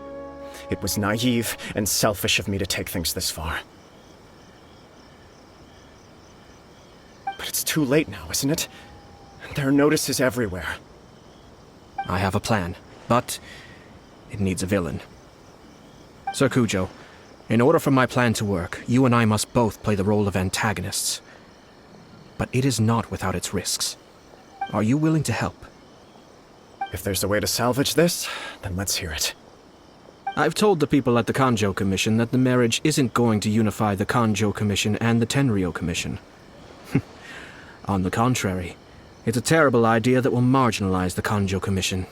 It was naive and selfish of me to take things this far. But it's too late now, isn't it? There are notices everywhere. I have a plan, but it needs a villain. Sir Kujo, in order for my plan to work, you and I must both play the role of antagonists. But it is not without its risks. Are you willing to help? If there's a way to salvage this, then let's hear it. I've told the people at the Kanjo Commission that the marriage isn't going to unify the Kanjo Commission and the Tenryou Commission. On the contrary, it's a terrible idea that will marginalize the Kanjo Commission.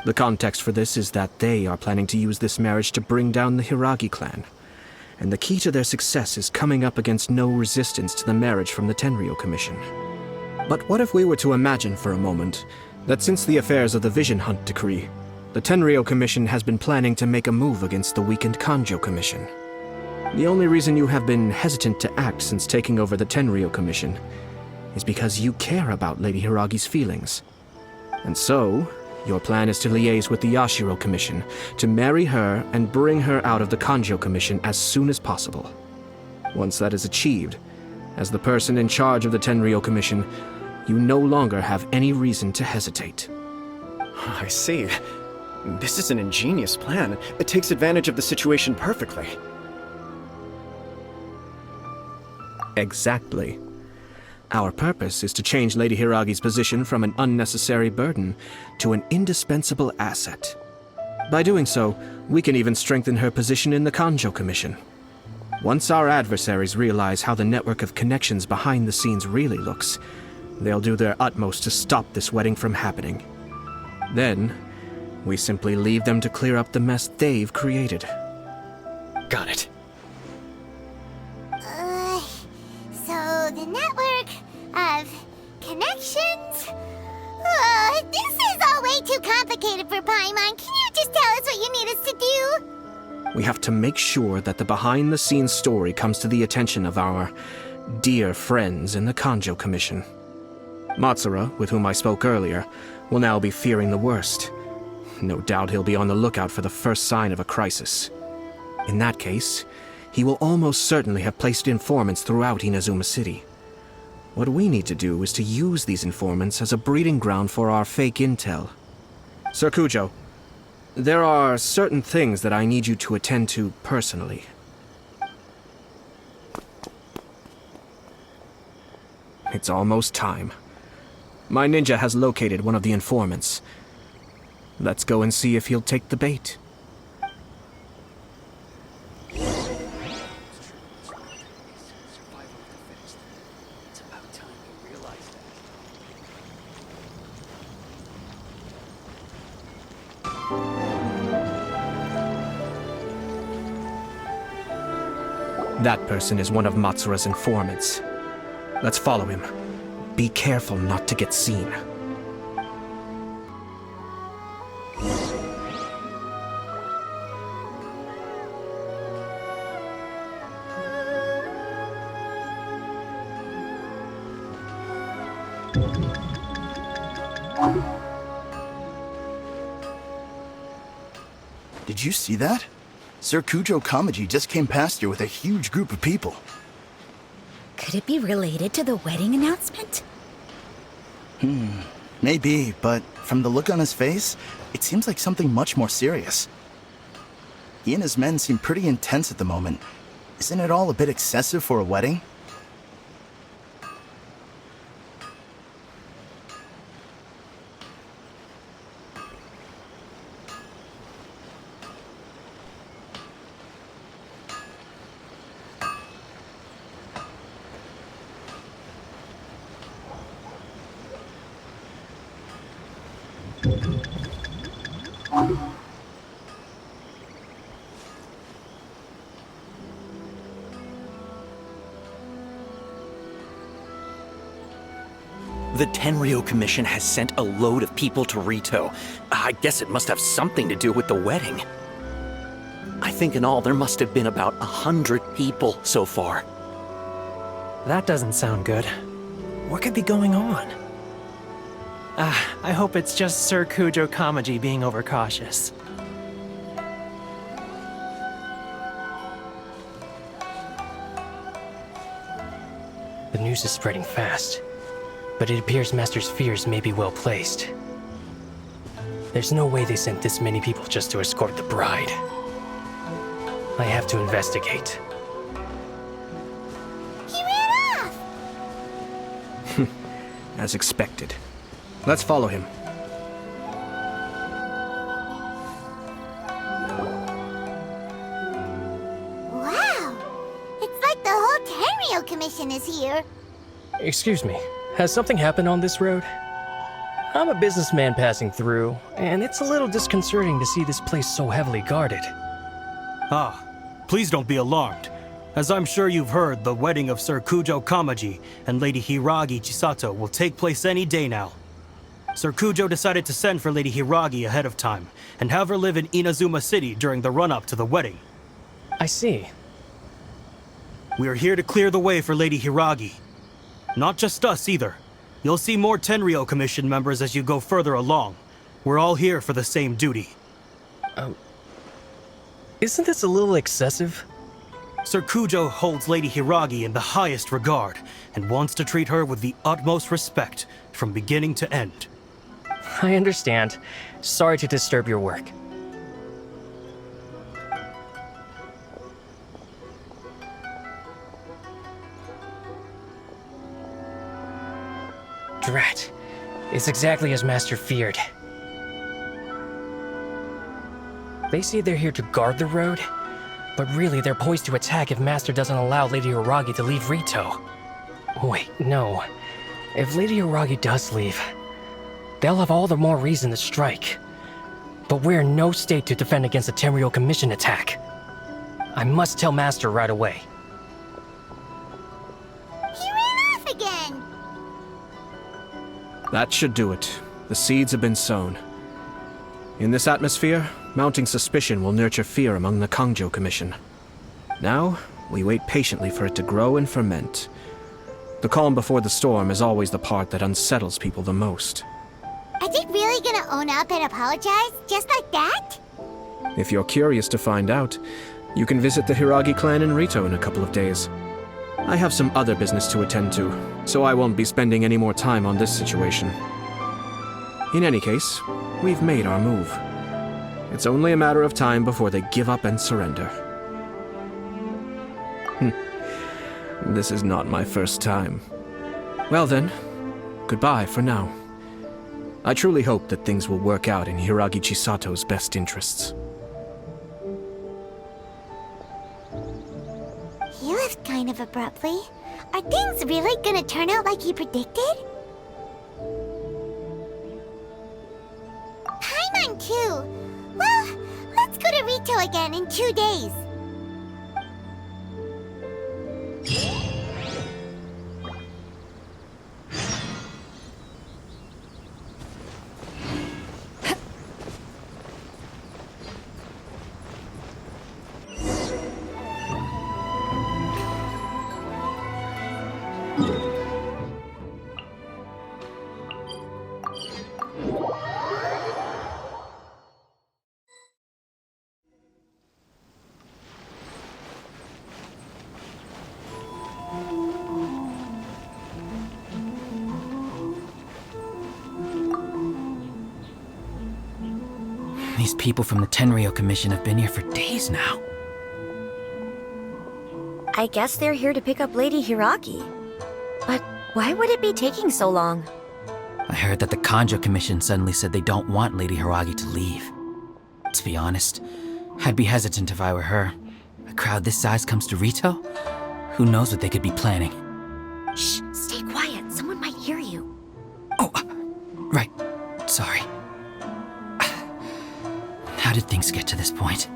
The context for this is that they are planning to use this marriage to bring down the Hiragi clan. And the key to their success is coming up against no resistance to the marriage from the Tenryou Commission. But what if we were to imagine for a moment that since the affairs of the Vision Hunt decree, the Tenryou Commission has been planning to make a move against the weakened Kanjo Commission? The only reason you have been hesitant to act since taking over the Tenryou Commission is because you care about Lady Hiragi's feelings. And so, your plan is to liaise with the Yashiro Commission to marry her and bring her out of the Kanjo Commission as soon as possible. Once that is achieved, as the person in charge of the Tenryou Commission, you no longer have any reason to hesitate. I see. This is an ingenious plan. It takes advantage of the situation perfectly. Exactly. Our purpose is to change Lady Hiragi's position from an unnecessary burden to an indispensable asset. By doing so, we can even strengthen her position in the Kanjo Commission. Once our adversaries realize how the network of connections behind the scenes really looks, they'll do their utmost to stop this wedding from happening. Then, we simply leave them to clear up the mess they've created. Got it. So the network of connections? This is all way too complicated for Paimon. Can you just tell us what you need us to do? We have to make sure that the behind-the-scenes story comes to the attention of our dear friends in the Kanjo Commission. Matsura, with whom I spoke earlier, will now be fearing the worst. No doubt he'll be on the lookout for the first sign of a crisis. In that case, he will almost certainly have placed informants throughout Inazuma City. What we need to do is to use these informants as a breeding ground for our fake intel. Sir Kujo, there are certain things that I need you to attend to personally. It's almost time. My ninja has located one of the informants. Let's go and see if he'll take the bait. That person is one of Matsura's informants. Let's follow him. Be careful not to get seen. Did you see that? Sir Kujo Kamaji just came past here with a huge group of people. Could it be related to the wedding announcement? Maybe, but from the look on his face, it seems like something much more serious. He and his men seem pretty intense at the moment. Isn't it all a bit excessive for a wedding? The Tenryou Commission has sent a load of people to Rito. I guess it must have something to do with the wedding. I think in all there must have been about 100 people so far. That doesn't sound good. What could be going on? I hope it's just Sir Kujo Kamaji being overcautious. The news is spreading fast, but it appears Master's fears may be well placed. There's no way they sent this many people just to escort the bride. I have to investigate. He ran off! As expected. Let's follow him. Wow! It's like the whole Tenryou Commission is here. Excuse me, has something happened on this road? I'm a businessman passing through, and it's a little disconcerting to see this place so heavily guarded. Ah, please don't be alarmed. As I'm sure you've heard, the wedding of Sir Kujo Kamaji and Lady Hiragi Chisato will take place any day now. Sir Kujo decided to send for Lady Hiragi ahead of time, and have her live in Inazuma City during the run-up to the wedding. I see. We are here to clear the way for Lady Hiragi. Not just us, either. You'll see more Tenryou Commission members as you go further along. We're all here for the same duty. Isn't this a little excessive? Sir Kujo holds Lady Hiragi in the highest regard, and wants to treat her with the utmost respect, from beginning to end. I understand. Sorry to disturb your work. Drat. It's exactly as Master feared. They say they're here to guard the road, but really they're poised to attack if Master doesn't allow Lady Hiragi to leave Rito. Wait, no. If Lady Hiragi does leave, they'll have all the more reason to strike. But we're in no state to defend against a Tenryou Commission attack. I must tell Master right away. He ran off again! That should do it. The seeds have been sown. In this atmosphere, mounting suspicion will nurture fear among the Kangjo Commission. Now, we wait patiently for it to grow and ferment. The calm before the storm is always the part that unsettles people the most. Are they really gonna own up and apologize, just like that? If you're curious to find out, you can visit the Hiragi clan in Rito in a couple of days. I have some other business to attend to, so I won't be spending any more time on this situation. In any case, we've made our move. It's only a matter of time before they give up and surrender. This is not my first time. Well then, goodbye for now. I truly hope that things will work out in Hiragi Chisato's best interests. He left kind of abruptly. Are things really gonna turn out like he predicted? Paimon too. Well, let's go to Rito again in 2 days. These people from the Tenryou Commission have been here for days now. I guess they're here to pick up Lady Hiragi. But why would it be taking so long? I heard that the Kanjo Commission suddenly said they don't want Lady Hiragi to leave. To be honest, I'd be hesitant if I were her. A crowd this size comes to Rito? Who knows what they could be planning? Shh, stay quiet. Someone might hear you. Oh, right. Sorry. How did things get to this point?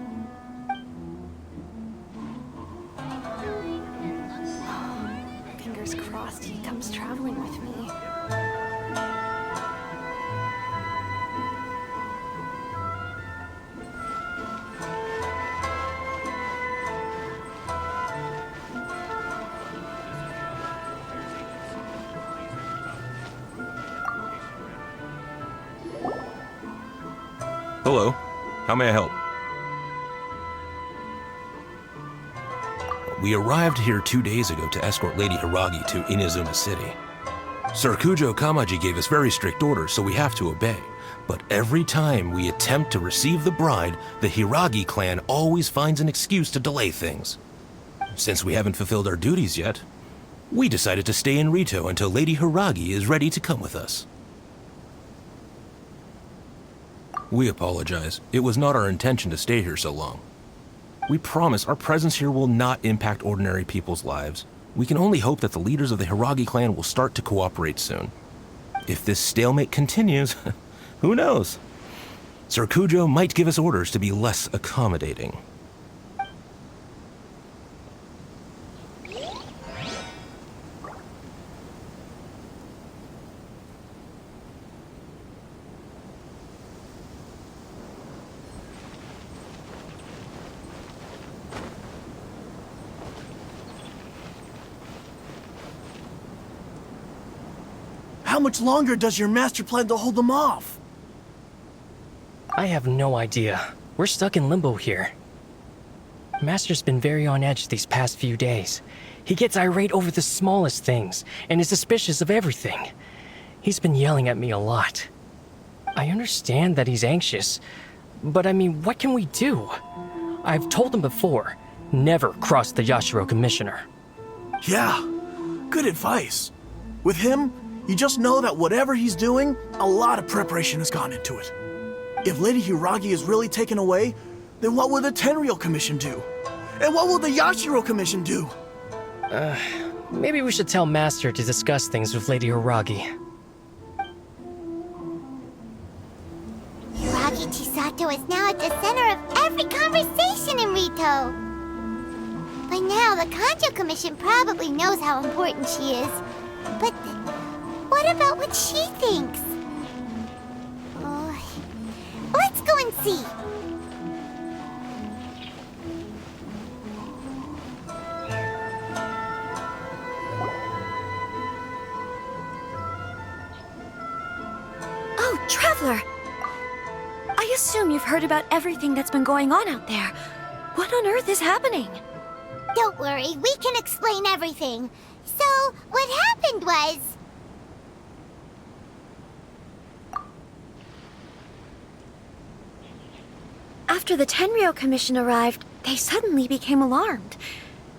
Fingers crossed he comes traveling with me. Hello. How may I help? We arrived here 2 days ago to escort Lady Hiragi to Inazuma City. Sir Kujo Kamaji gave us very strict orders, so we have to obey. But every time we attempt to receive the bride, the Hiragi clan always finds an excuse to delay things. Since we haven't fulfilled our duties yet, we decided to stay in Rito until Lady Hiragi is ready to come with us. We apologize. It was not our intention to stay here so long. We promise our presence here will not impact ordinary people's lives. We can only hope that the leaders of the Hiragi clan will start to cooperate soon. if this stalemate continues, who knows? Sir Kujo might give us orders to be less accommodating. How much longer does your master plan to hold them off? I have no idea. We're stuck in limbo here. Master's been very on edge these past few days. He gets irate over the smallest things, and is suspicious of everything. He's been yelling at me a lot. I understand that he's anxious, but I mean, what can we do? I've told him before, never cross the Yashiro Commissioner. Yeah, good advice. With him, you just know that whatever he's doing, a lot of preparation has gone into it. If Lady Hiragi is really taken away, then what will the Tenryou Commission do? And what will the Yashiro Commission do? Maybe we should tell Master to discuss things with Lady Hiragi. Hiragi Chisato is now at the center of every conversation in Rito. By now, the Kanjo Commission probably knows how important she is. But what about what she thinks? Let's go and see. Oh, Traveler! I assume you've heard about everything that's been going on out there. What on earth is happening? Don't worry, we can explain everything. So, what happened was... After the Tenryou Commission arrived, they suddenly became alarmed.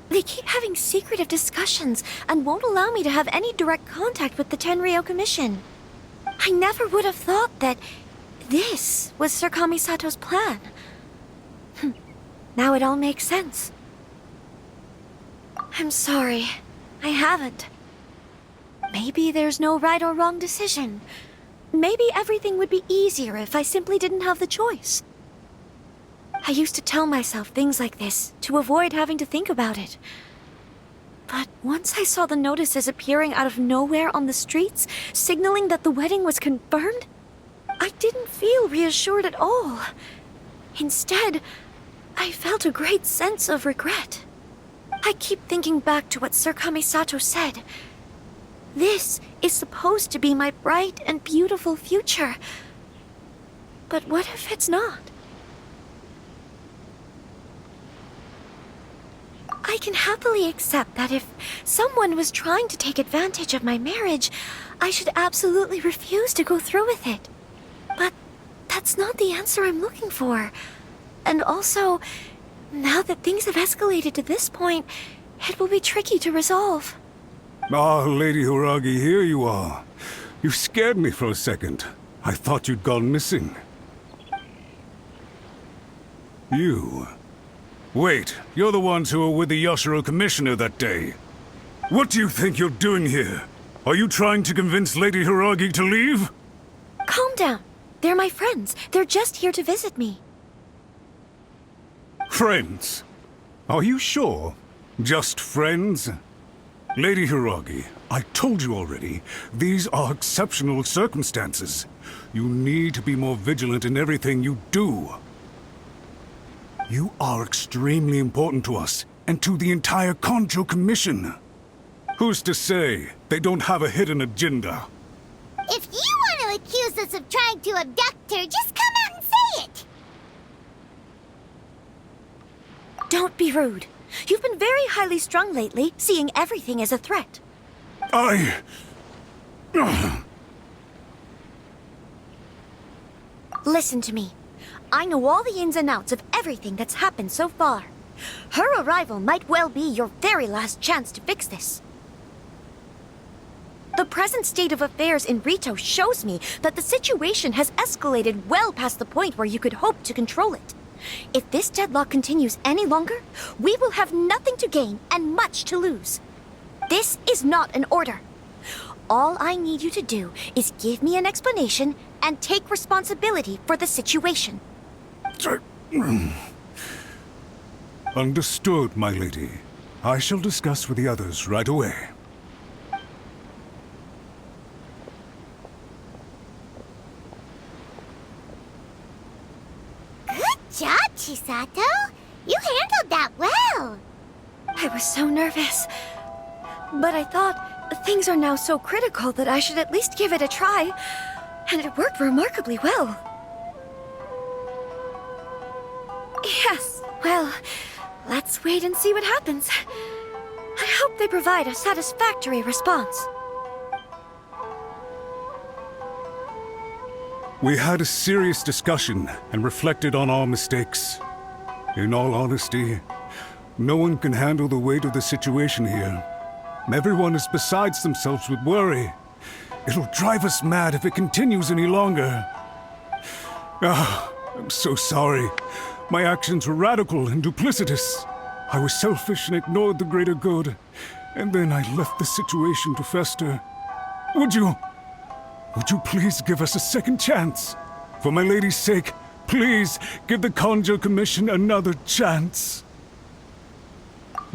They keep having secretive discussions and won't allow me to have any direct contact with the Tenryou Commission. I never would have thought that this was Sir Kamisato's plan. Now it all makes sense. I'm sorry. I haven't. Maybe there's no right or wrong decision. Maybe everything would be easier if I simply didn't have the choice. I used to tell myself things like this to avoid having to think about it. But once I saw the notices appearing out of nowhere on the streets, signaling that the wedding was confirmed, I didn't feel reassured at all. Instead, I felt a great sense of regret. I keep thinking back to what Sir Kamisato said. This is supposed to be my bright and beautiful future. But what if it's not? I can happily accept that if someone was trying to take advantage of my marriage, I should absolutely refuse to go through with it. But that's not the answer I'm looking for. And also, now that things have escalated to this point, it will be tricky to resolve. Ah, Lady Hiragi, here you are. You scared me for a second. I thought you'd gone missing. You... Wait, you're the ones who were with the Yashiro Commissioner that day. What do you think you're doing here? Are you trying to convince Lady Hiragi to leave? Calm down. They're my friends. They're just here to visit me. Friends? Are you sure? Just friends? Lady Hiragi, I told you already, these are exceptional circumstances. You need to be more vigilant in everything you do. You are extremely important to us, and to the entire Kanjo Commission. Who's to say they don't have a hidden agenda? If you want to accuse us of trying to abduct her, just come out and say it! Don't be rude. You've been very highly strung lately, seeing everything as a threat. Listen to me. I know all the ins and outs of everything that's happened so far. Her arrival might well be your very last chance to fix this. The present state of affairs in Rito shows me that the situation has escalated well past the point where you could hope to control it. If this deadlock continues any longer, we will have nothing to gain and much to lose. This is not an order. All I need you to do is give me an explanation and take responsibility for the situation. Understood, my lady. I shall discuss with the others right away. Good job, Chisato. You handled that well. I was so nervous. But I thought things are now so critical that I should at least give it a try. And it worked remarkably well. Yes, well, let's wait and see what happens. I hope they provide a satisfactory response. We had a serious discussion and reflected on our mistakes. In all honesty, no one can handle the weight of the situation here. Everyone is besides themselves with worry. It'll drive us mad if it continues any longer. I'm so sorry. My actions were radical and duplicitous. I was selfish and ignored the greater good. And then I left the situation to fester. Would you please give us a second chance? For my lady's sake, please give the Conjo Commission another chance.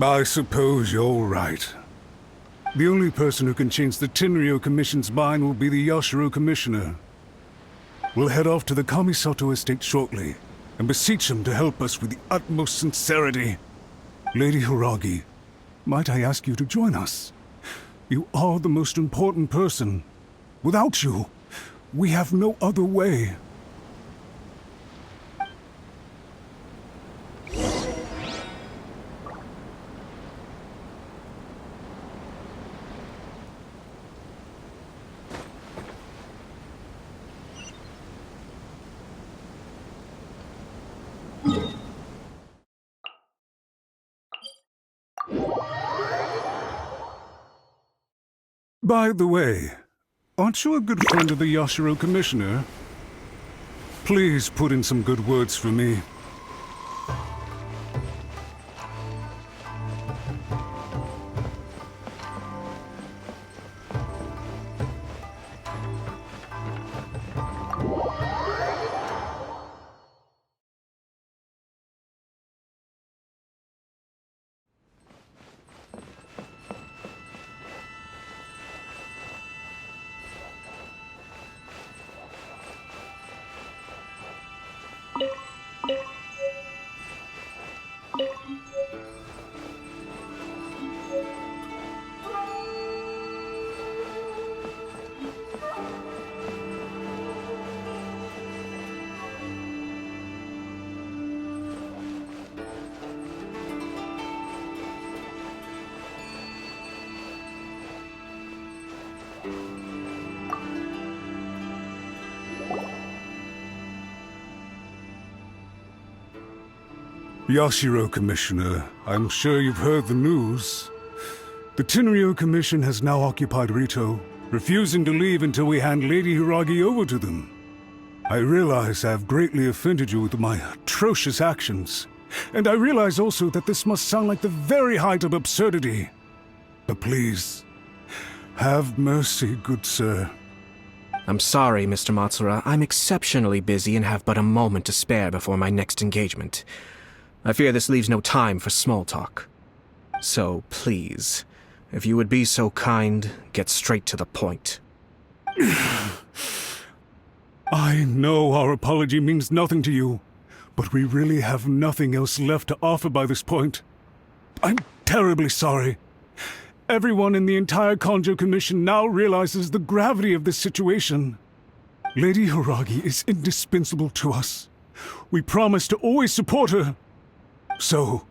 I suppose you're right. The only person who can change the Tenryou Commission's mind will be the Yashiro Commissioner. We'll head off to the Kamisato estate shortly and beseech him to help us with the utmost sincerity. Lady Hiragi, might I ask you to join us? You are the most important person. Without you, we have no other way. By the way, aren't you a good friend of the Yashiro Commissioner? Please put in some good words for me. Yashiro Commissioner, I'm sure you've heard the news. The Tenryou Commission has now occupied Rito, refusing to leave until we hand Lady Hiragi over to them. I realize I have greatly offended you with my atrocious actions, and I realize also that this must sound like the very height of absurdity. But please, have mercy, good sir. I'm sorry, Mr. Matsura. I'm exceptionally busy and have but a moment to spare before my next engagement. I fear this leaves no time for small talk. So, please, if you would be so kind, get straight to the point. I know our apology means nothing to you, but we really have nothing else left to offer by this point. I'm terribly sorry. Everyone in the entire Conjo Commission now realizes the gravity of this situation. Lady Hiragi is indispensable to us. We promise to always support her. So,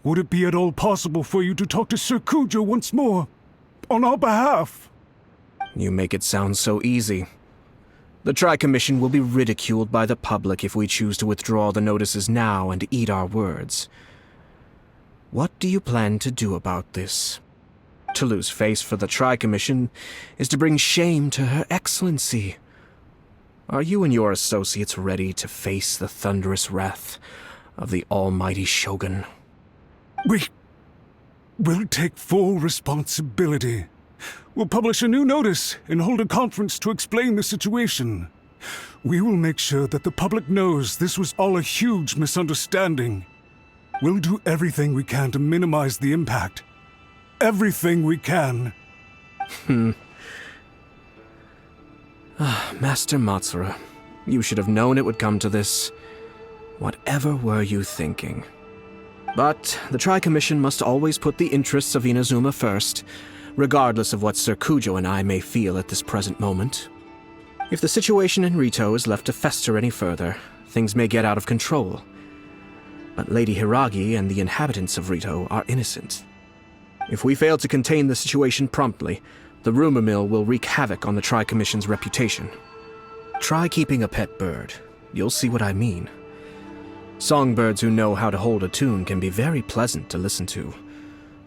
would it be at all possible for you to talk to Sir Kujo once more, on our behalf? You make it sound so easy. The Tri-Commission will be ridiculed by the public if we choose to withdraw the notices now and eat our words. What do you plan to do about this? To lose face for the Tri-Commission is to bring shame to Her Excellency. Are you and your associates ready to face the thunderous wrath of the almighty Shogun? We will take full responsibility. We'll publish a new notice and hold a conference to explain the situation. We will make sure that the public knows this was all a huge misunderstanding. We'll do everything we can to minimize the impact. Everything we can. Master Matsura, you should have known it would come to this. Whatever were you thinking? But the Tri-Commission must always put the interests of Inazuma first, regardless of what Sir Kujo and I may feel at this present moment. If the situation in Rito is left to fester any further, things may get out of control. But Lady Hiragi and the inhabitants of Rito are innocent. If we fail to contain the situation promptly, the rumor mill will wreak havoc on the Tri-Commission's reputation. Try keeping a pet bird. You'll see what I mean. Songbirds who know how to hold a tune can be very pleasant to listen to,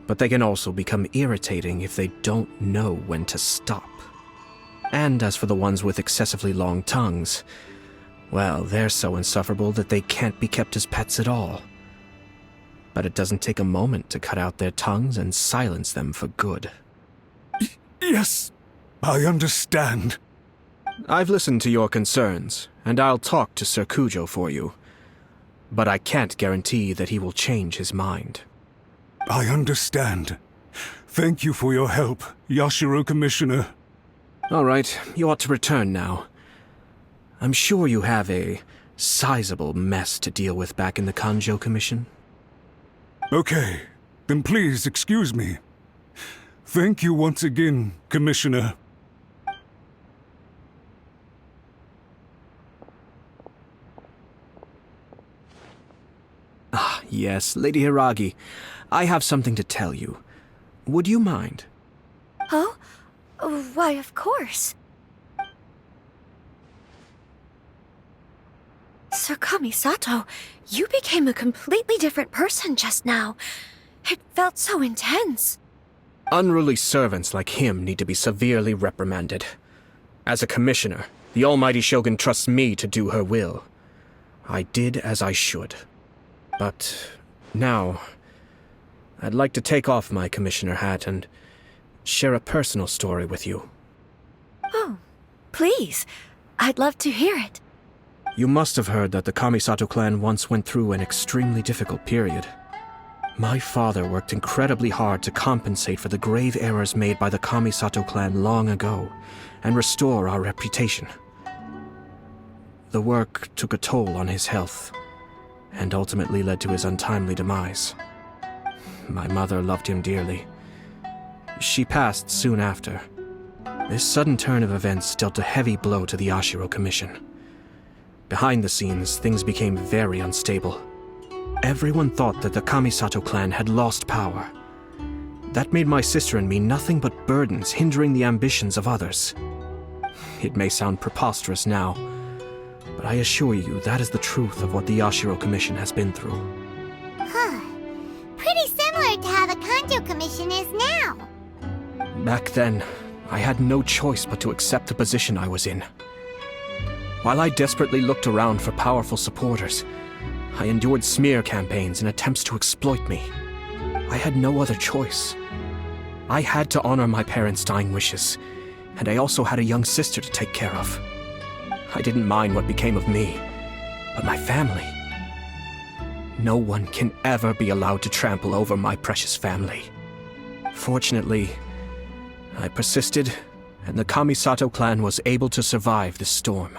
but they can also become irritating if they don't know when to stop. And as for the ones with excessively long tongues, well, they're so insufferable that they can't be kept as pets at all. But it doesn't take a moment to cut out their tongues and silence them for good. Yes, I understand. I've listened to your concerns, and I'll talk to Sir Kujo for you. But I can't guarantee that he will change his mind. I understand. Thank you for your help, Yashiro Commissioner. All right, you ought to return now. I'm sure you have a sizable mess to deal with back in the Kanjo Commission. Okay, then please excuse me. Thank you once again, Commissioner. Ah, yes, Lady Hiragi. I have something to tell you. Would you mind? Oh? Why, of course. Sir Kamisato, you became a completely different person just now. It felt so intense. Unruly servants like him need to be severely reprimanded. As a commissioner, the Almighty Shogun trusts me to do her will. I did as I should. But now, I'd like to take off my commissioner hat and share a personal story with you. Oh, please. I'd love to hear it. You must have heard that the Kamisato clan once went through an extremely difficult period. My father worked incredibly hard to compensate for the grave errors made by the Kamisato clan long ago and restore our reputation. The work took a toll on his health and ultimately led to his untimely demise. My mother loved him dearly. She passed soon after. This sudden turn of events dealt a heavy blow to the Yashiro Commission. Behind the scenes, things became very unstable. Everyone thought that the Kamisato clan had lost power. That made my sister and me nothing but burdens hindering the ambitions of others. It may sound preposterous now, but I assure you that is the truth of what the Yashiro Commission has been through. Huh. Pretty similar to how the Kanjo Commission is now. Back then, I had no choice but to accept the position I was in. While I desperately looked around for powerful supporters, I endured smear campaigns and attempts to exploit me. I had no other choice. I had to honor my parents' dying wishes, and I also had a young sister to take care of. I didn't mind what became of me, but my family. No one can ever be allowed to trample over my precious family. Fortunately, I persisted, and the Kamisato clan was able to survive this storm.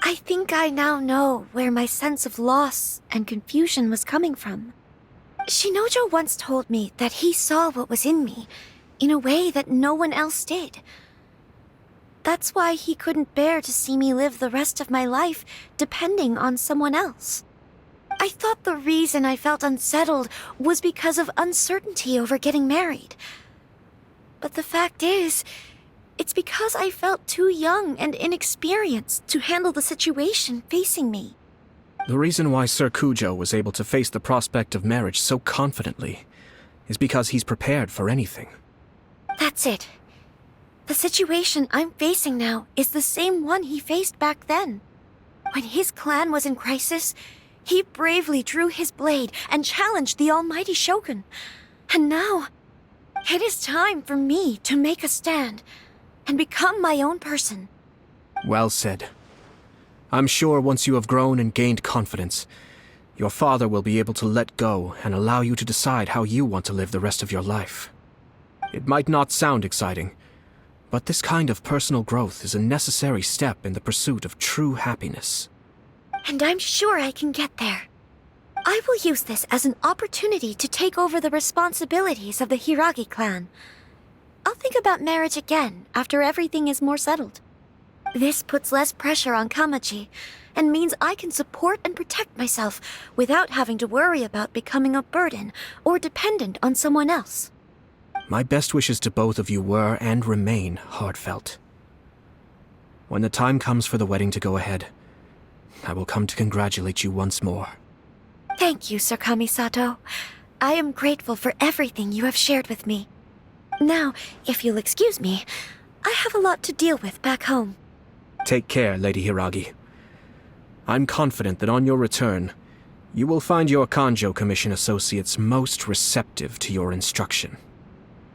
I think I now know where my sense of loss and confusion was coming from. Shinojo once told me that he saw what was in me, in a way that no one else did. That's why he couldn't bear to see me live the rest of my life depending on someone else. I thought the reason I felt unsettled was because of uncertainty over getting married. But the fact is, it's because I felt too young and inexperienced to handle the situation facing me. The reason why Sir Kujo was able to face the prospect of marriage so confidently is because he's prepared for anything. That's it. The situation I'm facing now is the same one he faced back then. When his clan was in crisis, he bravely drew his blade and challenged the Almighty Shogun. And now, It is time for me to make a stand and become my own person. Well said. I'm sure once you have grown and gained confidence, your father will be able to let go and allow you to decide how you want to live the rest of your life. It might not sound exciting, but this kind of personal growth is a necessary step in the pursuit of true happiness. And I'm sure I can get there. I will use this as an opportunity to take over the responsibilities of the Hiragi clan. I'll think about marriage again after everything is more settled. This puts less pressure on Kamaji, and means I can support and protect myself without having to worry about becoming a burden or dependent on someone else. My best wishes to both of you were and remain heartfelt. When the time comes for the wedding to go ahead, I will come to congratulate you once more. Thank you, Sir Kamisato. I am grateful for everything you have shared with me. Now, if you'll excuse me, I have a lot to deal with back home. Take care, Lady Hiragi. I'm confident that on your return, you will find your Kanjo Commission associates most receptive to your instruction.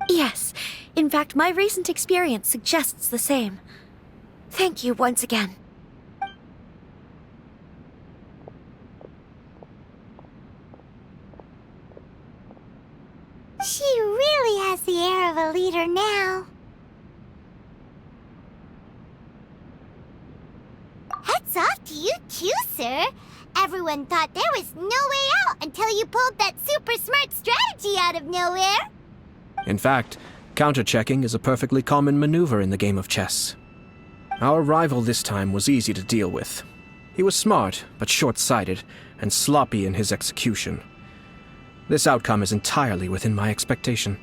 Yes, in fact, my recent experience suggests the same. Thank you once again. She really has the air of a leader now. Hats off to you too, sir. Everyone thought there was no way out until you pulled that super smart strategy out of nowhere. In fact, counter-checking is a perfectly common maneuver in the game of chess. Our rival this time was easy to deal with. He was smart, but short-sighted, and sloppy in his execution. This outcome is entirely within my expectation.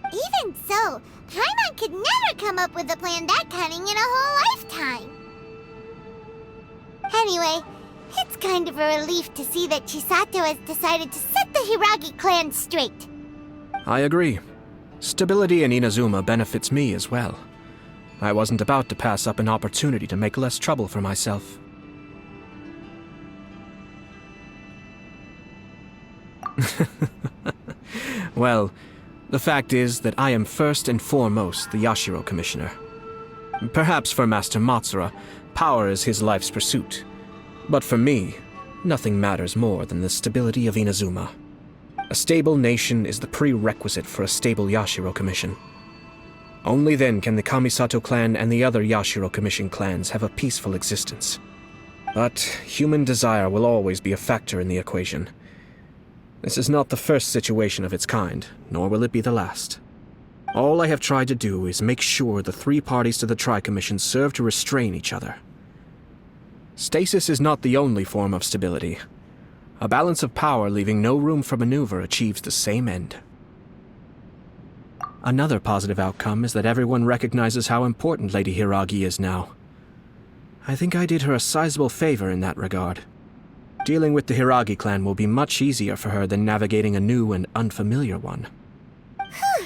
Even so, Paimon could never come up with a plan that cunning in a whole lifetime. Anyway, it's kind of a relief to see that Chisato has decided to set the Hiragi clan straight. I agree. Stability in Inazuma benefits me as well. I wasn't about to pass up an opportunity to make less trouble for myself. Well, the fact is that I am first and foremost the Yashiro Commissioner. Perhaps for Master Matsura, power is his life's pursuit. But for me, nothing matters more than the stability of Inazuma. A stable nation is the prerequisite for a stable Yashiro Commission. Only then can the Kamisato clan and the other Yashiro Commission clans have a peaceful existence. But human desire will always be a factor in the equation. This is not the first situation of its kind, nor will it be the last. All I have tried to do is make sure the three parties to the Tri-Commission serve to restrain each other. Stasis is not the only form of stability. A balance of power leaving no room for maneuver achieves the same end. Another positive outcome is that everyone recognizes how important Lady Hiragi is now. I think I did her a sizable favor in that regard. Dealing with the Hiragi clan will be much easier for her than navigating a new and unfamiliar one. Whew.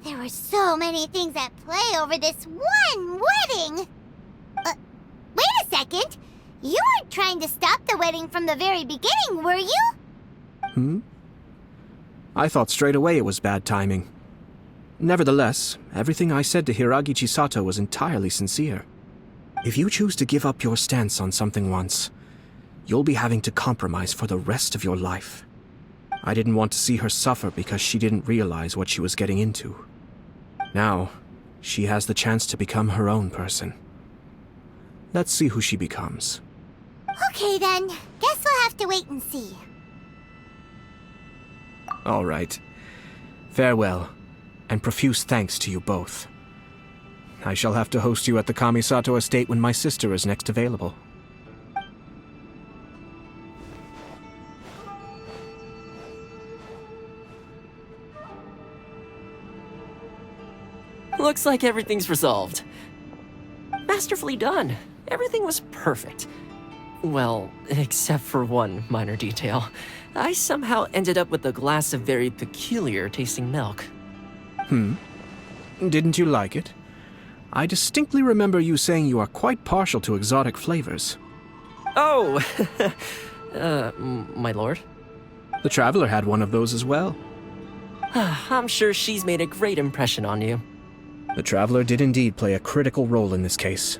There were so many things at play over this one wedding! Wait a second! You weren't trying to stop the wedding from the very beginning, were you? I thought straight away it was bad timing. Nevertheless, everything I said to Hiragi Chisato was entirely sincere. If you choose to give up your stance on something once, you'll be having to compromise for the rest of your life. I didn't want to see her suffer because she didn't realize what she was getting into. Now, she has the chance to become her own person. Let's see who she becomes. Okay then, guess we'll have to wait and see. All right. Farewell, and profuse thanks to you both. I shall have to host you at the Kamisato estate when my sister is next available. Looks like everything's resolved. Masterfully done. Everything was perfect. Well, except for one minor detail. I somehow ended up with a glass of very peculiar tasting milk. Didn't you like it? I distinctly remember you saying you are quite partial to exotic flavors. Oh! My lord? The Traveler had one of those as well. I'm sure she's made a great impression on you. The Traveler did indeed play a critical role in this case.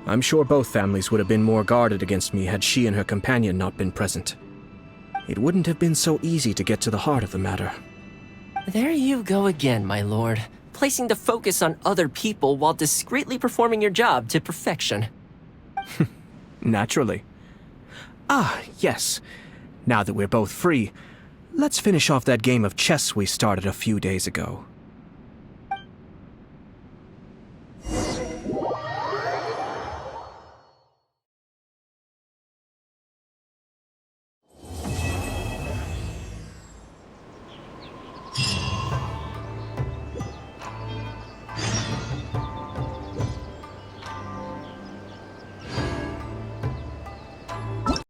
I'm sure both families would have been more guarded against me had she and her companion not been present. It wouldn't have been so easy to get to the heart of the matter. There you go again, my lord. Placing the focus on other people while discreetly performing your job to perfection. Naturally. Ah, yes. Now that we're both free, let's finish off that game of chess we started a few days ago.